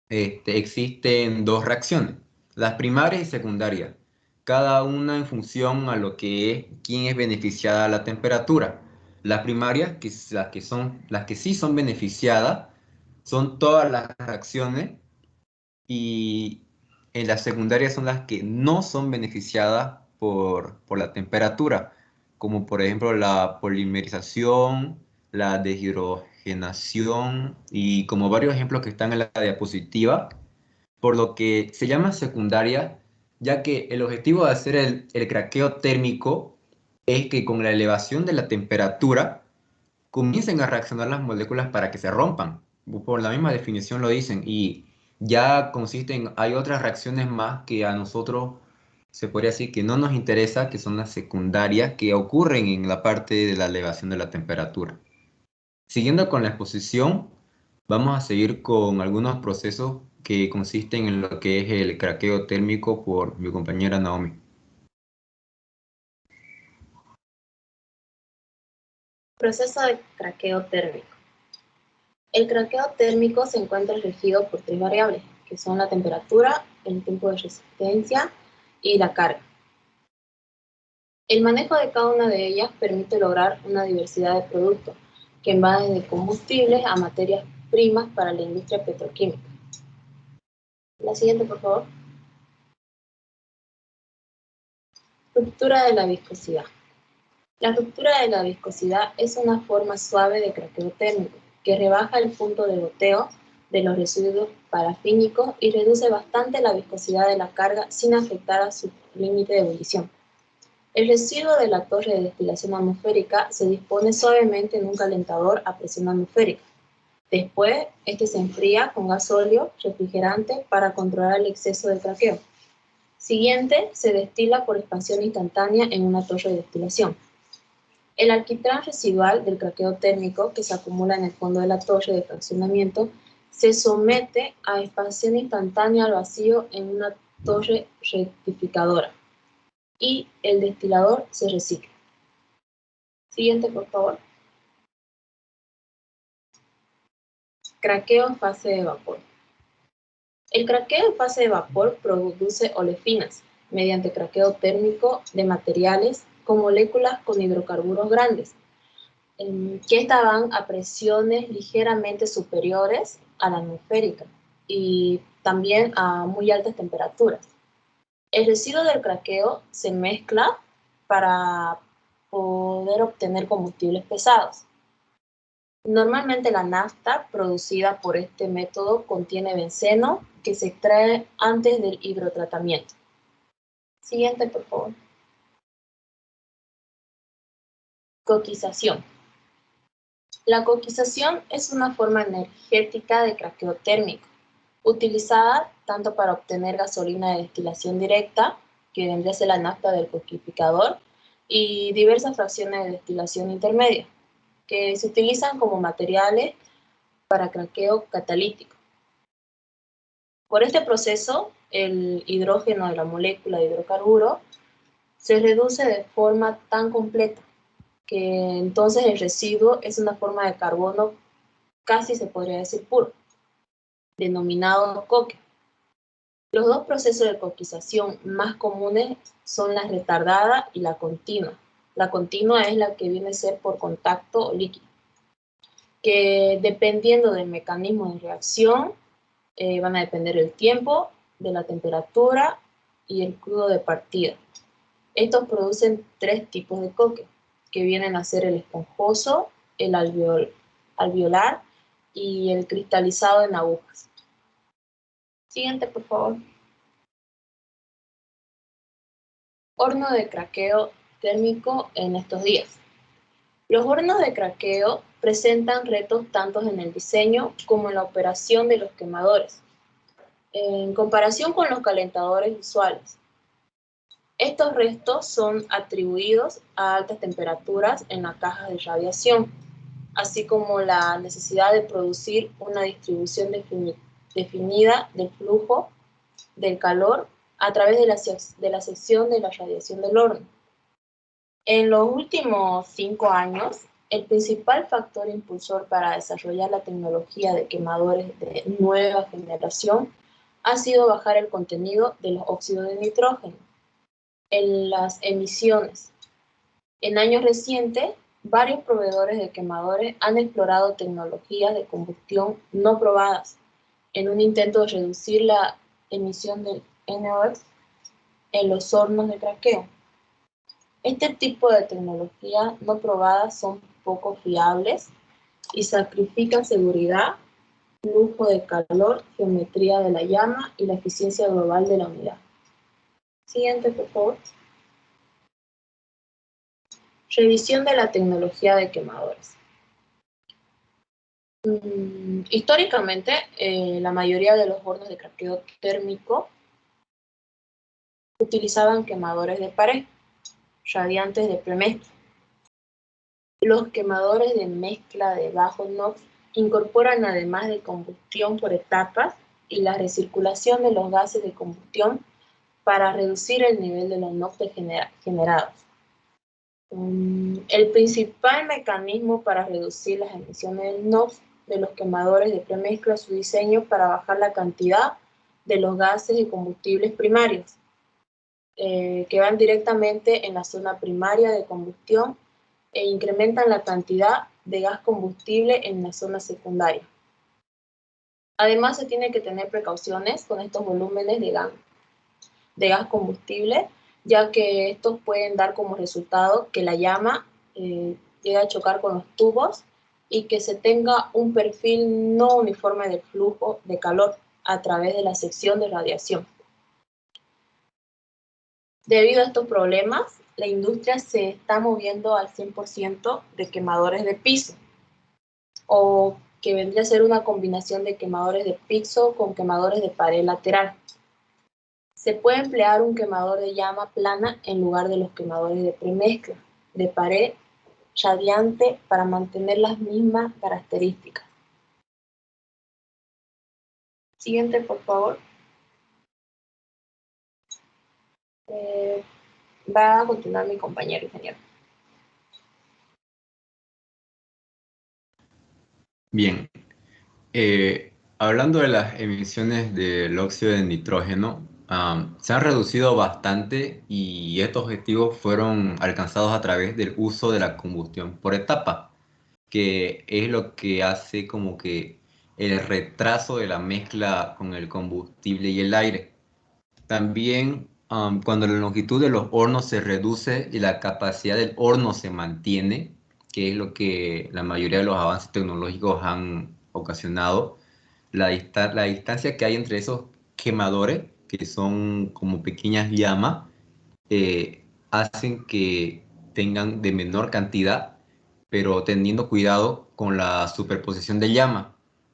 existen dos reacciones, las primarias y secundarias, cada una en función a lo que es quién es beneficiada a la temperatura. Las primarias, las que sí son beneficiadas son todas las reacciones, y en las secundarias son las que no son beneficiadas por la temperatura, como por ejemplo la polimerización, la deshidrogenación y como varios ejemplos que están en la diapositiva, por lo que se llama secundaria, ya que el objetivo de hacer el craqueo térmico es que con la elevación de la temperatura comiencen a reaccionar las moléculas para que se rompan. Por la misma definición lo dicen, y ya consisten, hay otras reacciones más que a nosotros se podría decir que no nos interesa, que son las secundarias, que ocurren en la parte de la elevación de la temperatura. Siguiendo con la exposición, vamos a seguir con algunos procesos que consisten en lo que es el craqueo térmico por mi compañera Naomi. Proceso de craqueo térmico. El craqueo térmico se encuentra regido por 3 variables, que son la temperatura, el tiempo de resistencia y la carga. El manejo de cada una de ellas permite lograr una diversidad de productos, que van desde combustibles a materias primas para la industria petroquímica. La siguiente, por favor. Ruptura de la viscosidad. La ruptura de la viscosidad es una forma suave de craqueo térmico que rebaja el punto de goteo de los residuos parafínicos y reduce bastante la viscosidad de la carga sin afectar a su límite de ebullición. El residuo de la torre de destilación atmosférica se dispone suavemente en un calentador a presión atmosférica. Después, este se enfría con gasóleo refrigerante para controlar el exceso de craqueo. Siguiente, se destila por expansión instantánea en una torre de destilación. El alquitrán residual del craqueo térmico que se acumula en el fondo de la torre de fraccionamiento se somete a expansión instantánea al vacío en una torre rectificadora y el destilador se recicla. Siguiente, por favor. Craqueo en fase de vapor. El craqueo en fase de vapor produce olefinas mediante craqueo térmico de materiales con moléculas con hidrocarburos grandes, que estaban a presiones ligeramente superiores a la atmosférica y también a muy altas temperaturas. El residuo del craqueo se mezcla para poder obtener combustibles pesados. Normalmente la nafta producida por este método contiene benceno que se extrae antes del hidrotratamiento. Siguiente, por favor. Coquización. La coquización es una forma energética de craqueo térmico, utilizada tanto para obtener gasolina de destilación directa, que vendría a ser la nafta del coquificador, y diversas fracciones de destilación intermedia, que se utilizan como materiales para craqueo catalítico. Por este proceso, el hidrógeno de la molécula de hidrocarburo se reduce de forma tan completa que entonces el residuo es una forma de carbono casi se podría decir puro, denominado coque. Los dos procesos de coquización más comunes son la retardada y la continua. La continua es la que viene a ser por contacto o líquido, que dependiendo del mecanismo de reacción van a depender el tiempo, de la temperatura y el crudo de partida. Estos producen 3 tipos de coque, que vienen a ser el esponjoso, el alveolar y el cristalizado en agujas. Siguiente, por favor. Horno de craqueo térmico en estos días. Los hornos de craqueo presentan retos tanto en el diseño como en la operación de los quemadores, en comparación con los calentadores usuales. Estos restos son atribuidos a altas temperaturas en las cajas de radiación, así como la necesidad de producir una distribución definida del flujo del calor a través de la sección de la radiación del horno. En los últimos 5 años, el principal factor impulsor para desarrollar la tecnología de quemadores de nueva generación ha sido bajar el contenido de los óxidos de nitrógeno en las emisiones. En años recientes, varios proveedores de quemadores han explorado tecnologías de combustión no probadas en un intento de reducir la emisión del NOx en los hornos de craqueo. Este tipo de tecnologías no probadas son poco fiables y sacrifican seguridad, flujo de calor, geometría de la llama y la eficiencia global de la unidad. Siguiente, por favor. Revisión de la tecnología de quemadores. Históricamente, la mayoría de los hornos de craqueo térmico utilizaban quemadores de pared, radiantes de premezcla. Los quemadores de mezcla de bajo NOx incorporan, además de combustión por etapas y la recirculación de los gases de combustión para reducir el nivel de los NOx generados. El principal mecanismo para reducir las emisiones de NOx de los quemadores de premezcla es su diseño para bajar la cantidad de los gases y combustibles primarios, que van directamente en la zona primaria de combustión e incrementan la cantidad de gas combustible en la zona secundaria. Además, se tiene que tener precauciones con estos volúmenes de gas combustible, ya que estos pueden dar como resultado que la llama llegue a chocar con los tubos y que se tenga un perfil no uniforme del flujo de calor a través de la sección de radiación. Debido a estos problemas, la industria se está moviendo al 100% de quemadores de piso, o que vendría a ser una combinación de quemadores de piso con quemadores de pared lateral. Se puede emplear un quemador de llama plana en lugar de los quemadores de premezcla, de pared radiante, para mantener las mismas características. Siguiente, por favor. Va a continuar mi compañero ingeniero. Bien, hablando de las emisiones del óxido de nitrógeno, se han reducido bastante y estos objetivos fueron alcanzados a través del uso de la combustión por etapa, que es lo que hace como que el retraso de la mezcla con el combustible y el aire. También cuando la longitud de los hornos se reduce y la capacidad del horno se mantiene, que es lo que la mayoría de los avances tecnológicos han ocasionado, la distancia que hay entre esos quemadores, que son como pequeñas llamas, hacen que tengan de menor cantidad, pero teniendo cuidado con la superposición de llamas,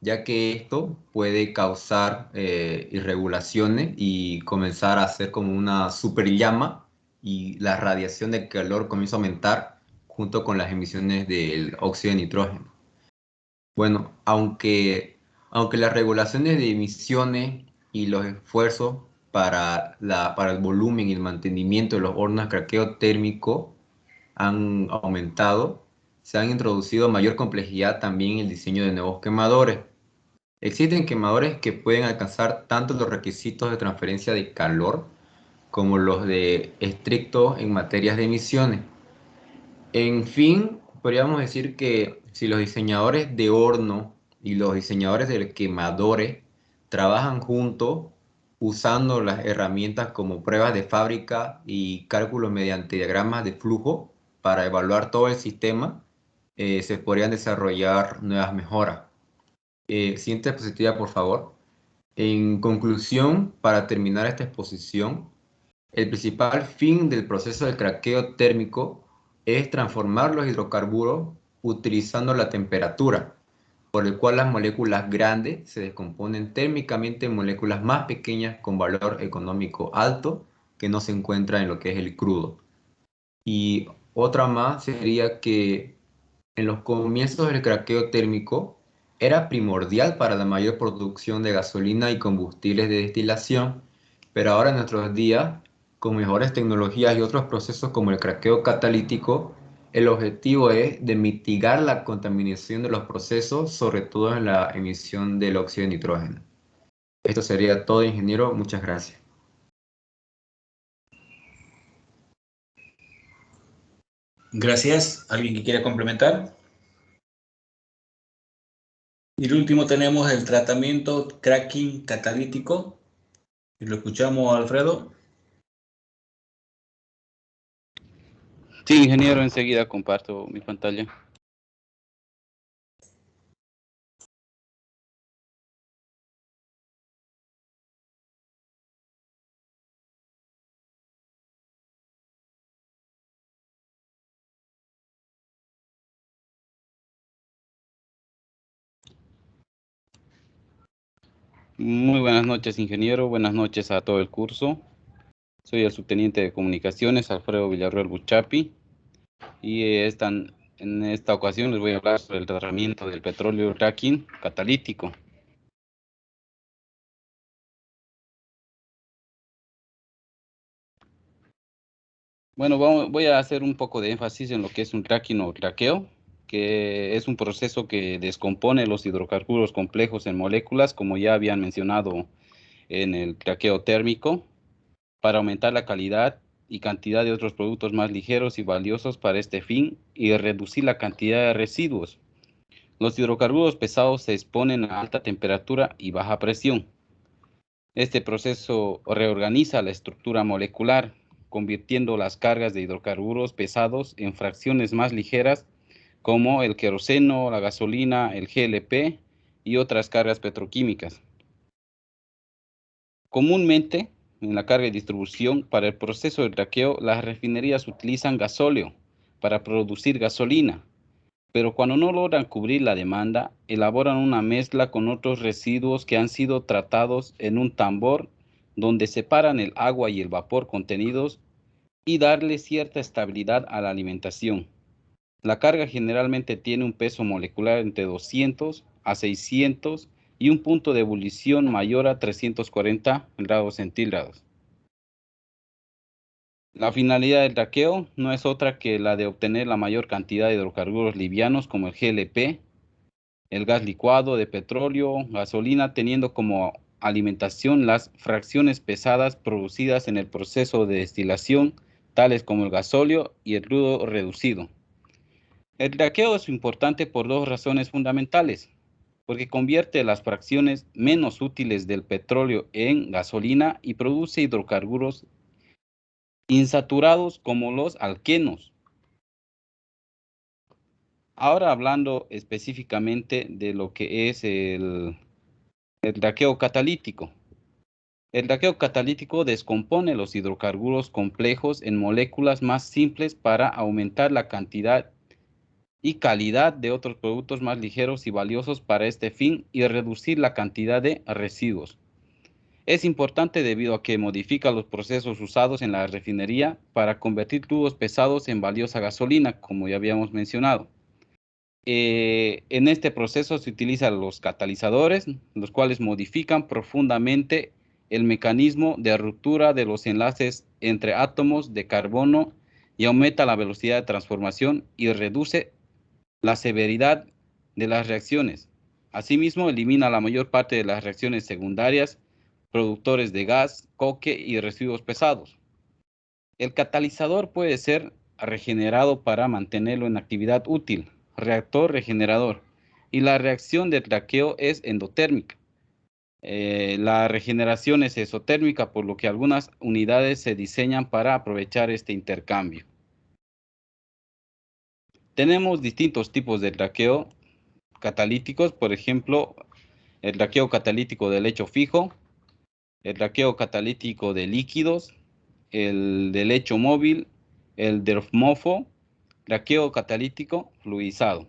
ya que esto puede causar irregulaciones y comenzar a hacer como una super llama y la radiación de calor comienza a aumentar junto con las emisiones del óxido de nitrógeno. Bueno, aunque las regulaciones de emisiones y los esfuerzos para el volumen y el mantenimiento de los hornos de craqueo térmico han aumentado, se han introducido mayor complejidad también en el diseño de nuevos quemadores. Existen quemadores que pueden alcanzar tanto los requisitos de transferencia de calor como los de estrictos en materias de emisiones. En fin, podríamos decir que si los diseñadores de horno y los diseñadores de quemadores trabajan juntos usando las herramientas como pruebas de fábrica y cálculos mediante diagramas de flujo para evaluar todo el sistema, se podrían desarrollar nuevas mejoras. Siguiente diapositiva, por favor. En conclusión, para terminar esta exposición, el principal fin del proceso de craqueo térmico es transformar los hidrocarburos utilizando la temperatura, por el cual las moléculas grandes se descomponen térmicamente en moléculas más pequeñas con valor económico alto que no se encuentra en lo que es el crudo. Y otra más sería que en los comienzos del craqueo térmico era primordial para la mayor producción de gasolina y combustibles de destilación, pero ahora en nuestros días, con mejores tecnologías y otros procesos como el craqueo catalítico, el objetivo es de mitigar la contaminación de los procesos, sobre todo en la emisión del óxido de nitrógeno. Esto sería todo, ingeniero. Muchas gracias. Gracias. ¿Alguien que quiera complementar? Y el último tenemos el tratamiento cracking catalítico. Y lo escuchamos, Alfredo. Sí, ingeniero, enseguida comparto mi pantalla. Muy buenas noches, ingeniero. Buenas noches a todo el curso. Soy el subteniente de comunicaciones, Alfredo Villarreal Buchapi. Y en esta ocasión les voy a hablar sobre el tratamiento del petróleo cracking catalítico. Bueno, voy a hacer un poco de énfasis en lo que es un cracking o craqueo, que es un proceso que descompone los hidrocarburos complejos en moléculas, como ya habían mencionado en el craqueo térmico, para aumentar la calidad y cantidad de otros productos más ligeros y valiosos para este fin y reducir la cantidad de residuos. Los hidrocarburos pesados se exponen a alta temperatura y baja presión. Este proceso reorganiza la estructura molecular, convirtiendo las cargas de hidrocarburos pesados en fracciones más ligeras, como el queroseno, la gasolina, el GLP y otras cargas petroquímicas. Comúnmente, en la carga y distribución, para el proceso de craqueo, las refinerías utilizan gasóleo para producir gasolina, pero cuando no logran cubrir la demanda, elaboran una mezcla con otros residuos que han sido tratados en un tambor donde separan el agua y el vapor contenidos y darle cierta estabilidad a la alimentación. La carga generalmente tiene un peso molecular entre 200 a 600 y un punto de ebullición mayor a 340 grados centígrados. La finalidad del craqueo no es otra que la de obtener la mayor cantidad de hidrocarburos livianos como el GLP, el gas licuado de petróleo, gasolina, teniendo como alimentación las fracciones pesadas producidas en el proceso de destilación, tales como el gasóleo y el crudo reducido. El craqueo es importante por dos razones fundamentales, porque convierte las fracciones menos útiles del petróleo en gasolina y produce hidrocarburos insaturados como los alquenos. Ahora hablando específicamente de lo que es el craqueo catalítico. El craqueo catalítico descompone los hidrocarburos complejos en moléculas más simples para aumentar la cantidad y calidad de otros productos más ligeros y valiosos para este fin y reducir la cantidad de residuos. Es importante debido a que modifica los procesos usados en la refinería para convertir crudos pesados en valiosa gasolina, como ya habíamos mencionado. En este proceso se utilizan los catalizadores, los cuales modifican profundamente el mecanismo de ruptura de los enlaces entre átomos de carbono y aumenta la velocidad de transformación y reduce la severidad de las reacciones. Asimismo, elimina la mayor parte de las reacciones secundarias, productores de gas, coque y residuos pesados. El catalizador puede ser regenerado para mantenerlo en actividad útil, reactor regenerador, y la reacción de craqueo es endotérmica. La regeneración es exotérmica, por lo que algunas unidades se diseñan para aprovechar este intercambio. Tenemos distintos tipos de craqueo catalíticos, por ejemplo, el craqueo catalítico de lecho fijo, el craqueo catalítico de líquidos, el de lecho móvil, el de MOFO, craqueo catalítico fluidizado.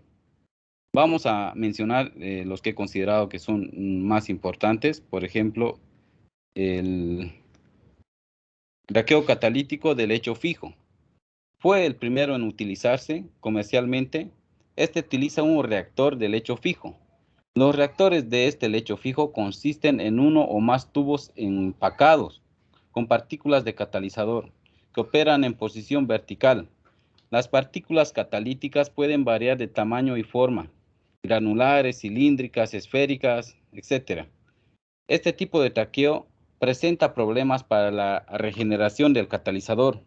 Vamos a mencionar los que he considerado que son más importantes, por ejemplo, el craqueo catalítico de lecho fijo. Fue el primero en utilizarse comercialmente. Este utiliza un reactor de lecho fijo. Los reactores de este lecho fijo consisten en uno o más tubos empacados con partículas de catalizador que operan en posición vertical. Las partículas catalíticas pueden variar de tamaño y forma, granulares, cilíndricas, esféricas, etc. Este tipo de craqueo presenta problemas para la regeneración del catalizador,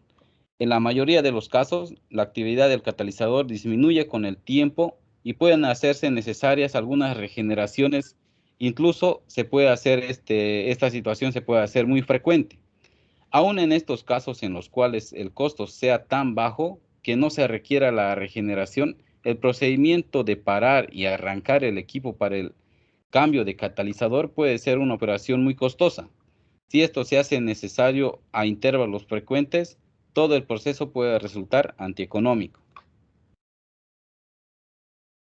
En la mayoría de los casos, la actividad del catalizador disminuye con el tiempo y pueden hacerse necesarias algunas regeneraciones. Incluso se puede hacer esta situación se puede hacer muy frecuente. Aún en estos casos en los cuales el costo sea tan bajo que no se requiera la regeneración, el procedimiento de parar y arrancar el equipo para el cambio de catalizador puede ser una operación muy costosa. Si esto se hace necesario a intervalos frecuentes, todo el proceso puede resultar antieconómico.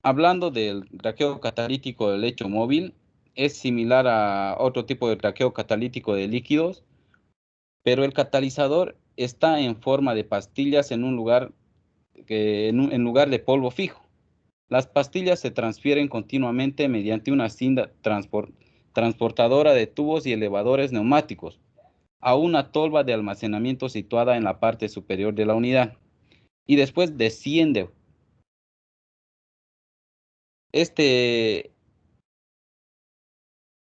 Hablando del traqueo catalítico del lecho móvil, es similar a otro tipo de traqueo catalítico de líquidos, pero el catalizador está en forma de pastillas en lugar de polvo fijo. Las pastillas se transfieren continuamente mediante una cinta transportadora de tubos y elevadores neumáticos a una tolva de almacenamiento situada en la parte superior de la unidad y después desciende. El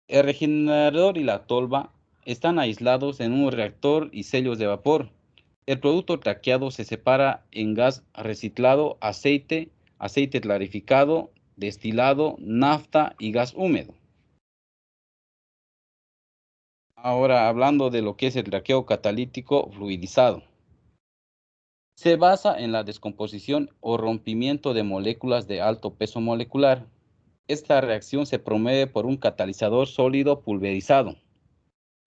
regenerador y la tolva están aislados en un reactor y sellos de vapor. El producto traqueado se separa en gas reciclado, aceite clarificado, destilado, nafta y gas húmedo. Ahora hablando de lo que es el traqueo catalítico fluidizado. Se basa en la descomposición o rompimiento de moléculas de alto peso molecular. Esta reacción se promueve por un catalizador sólido pulverizado,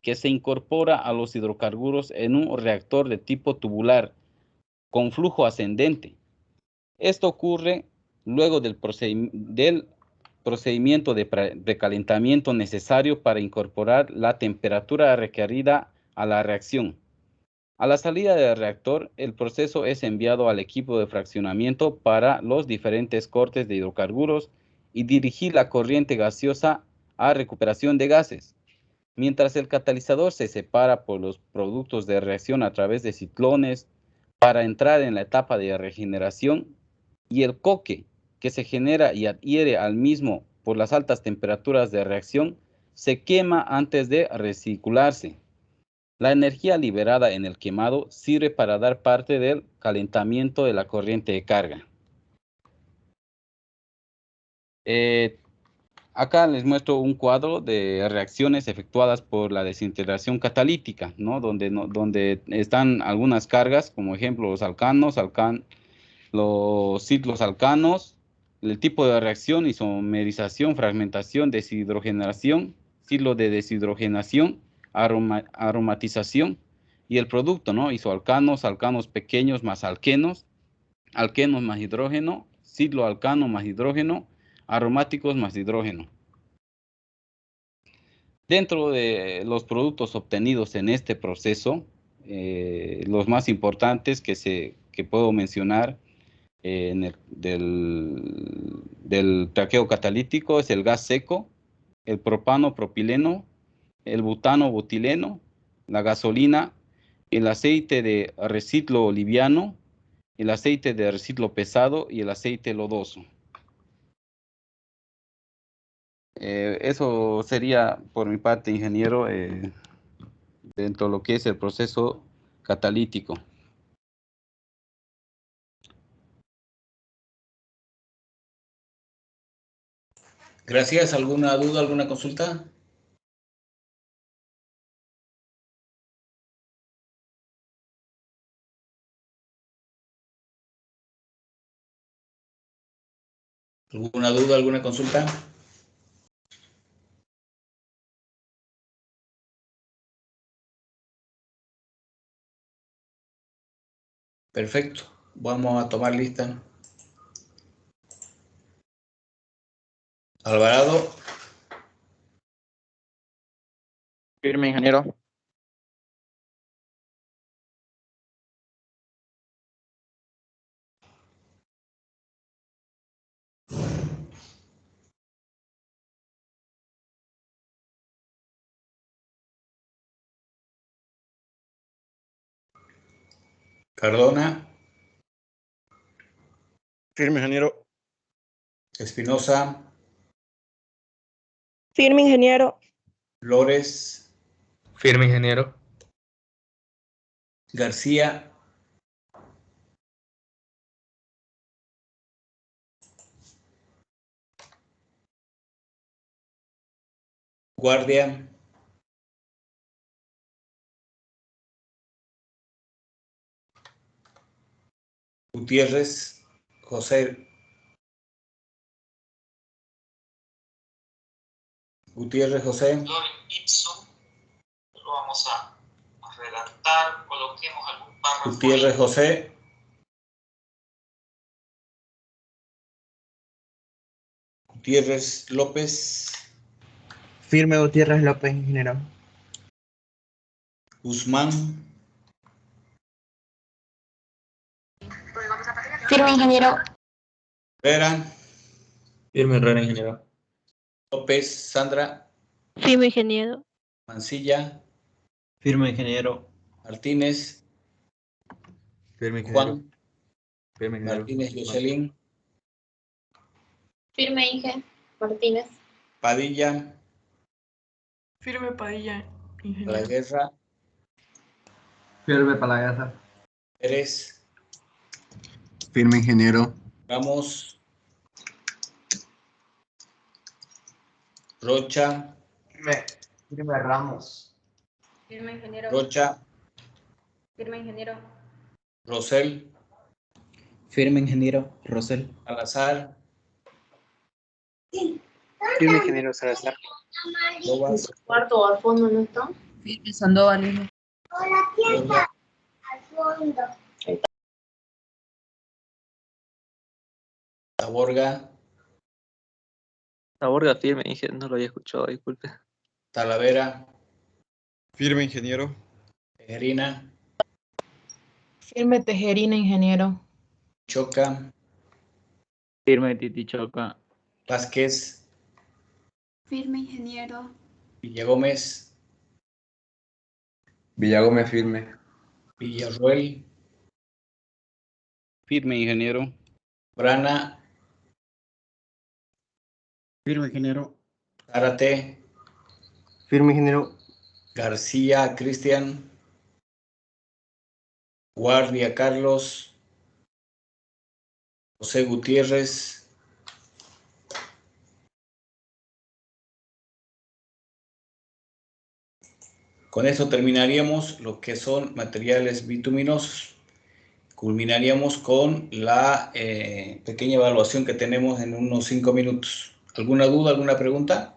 que se incorpora a los hidrocarburos en un reactor de tipo tubular con flujo ascendente. Esto ocurre luego del procedimiento de precalentamiento necesario para incorporar la temperatura requerida a la reacción. A la salida del reactor, el proceso es enviado al equipo de fraccionamiento para los diferentes cortes de hidrocarburos y dirigir la corriente gaseosa a recuperación de gases. Mientras el catalizador se separa por los productos de reacción a través de ciclones para entrar en la etapa de regeneración, y el coque que se genera y adhiere al mismo por las altas temperaturas de reacción se quema antes de recircularse. La energía liberada en el quemado sirve para dar parte del calentamiento de la corriente de carga. Acá les muestro un cuadro de reacciones efectuadas por la desintegración catalítica, ¿no? Donde están algunas cargas, como ejemplo los alcanos, los ciclos alcanos, el tipo de reacción, isomerización, fragmentación, deshidrogenación, ciclo de deshidrogenación, aromatización y el producto, ¿no? Isoalcanos, alcanos pequeños más alquenos, alquenos más hidrógeno, cicloalcano más hidrógeno, aromáticos más hidrógeno. Dentro de los productos obtenidos en este proceso, los más importantes que puedo mencionar del traqueo catalítico es el gas seco, el propano propileno, el butano butileno, la gasolina, el aceite de reciclo liviano, el aceite de reciclo pesado y el aceite lodoso. Eso sería por mi parte, ingeniero, dentro de lo que es el proceso catalítico. Gracias. ¿Alguna duda, alguna consulta? ¿Alguna duda, alguna consulta? Perfecto. Vamos a tomar lista. Alvarado. Firme, ingeniero. Cardona. Firme, ingeniero. Espinosa. Firme, ingeniero. Flores. Firme, ingeniero. García. Guardia. Gutiérrez José. Gutiérrez José. Lo vamos a redactar, coloquemos algún párrafo. Gutiérrez José. Gutiérrez López. Firme Gutiérrez López, ingeniero. Guzmán. Firme, ingeniero. Herrera. Firme, Herrera, ingeniero. López Sandra. Firme, ingeniero. Mancilla. Firme, ingeniero. Martínez. Firme, ingeniero. Juan. Firme, ingeniero. Martínez Jocelyn. Firme, Inge. Martínez. Padilla. Firme, Padilla, La ingeniero. Guerra. Firme para la guerra. Pérez. Firme, ingeniero. Ramos. Rocha. Firme Ramos. Firme, ingeniero. Rocha. Firme, ingeniero. Rosel. Firme, ingeniero. Rosel. Salazar. Firme, ingeniero Salazar. Lobas. Cuarto al fondo, ¿no está? Firme, Sandoval, ingeniero. Borga. Taborga. Taborga firme, ingeniero, no lo había escuchado, disculpe. Talavera. Firme, ingeniero. Tejerina. Firme, Tejerina, ingeniero. Choca. Firme, Titichoca. Vázquez. Firme, ingeniero. Villagómez. Villagómez, firme. Villarruel. Firme, ingeniero. Brana. Firme, ingeniero. Zárate. Firme, ingeniero. García Cristian. Guardia Carlos. José Gutiérrez. Con esto terminaríamos lo que son materiales bituminosos. Culminaríamos con la pequeña evaluación que tenemos en unos 5 minutos. ¿Alguna duda, alguna pregunta?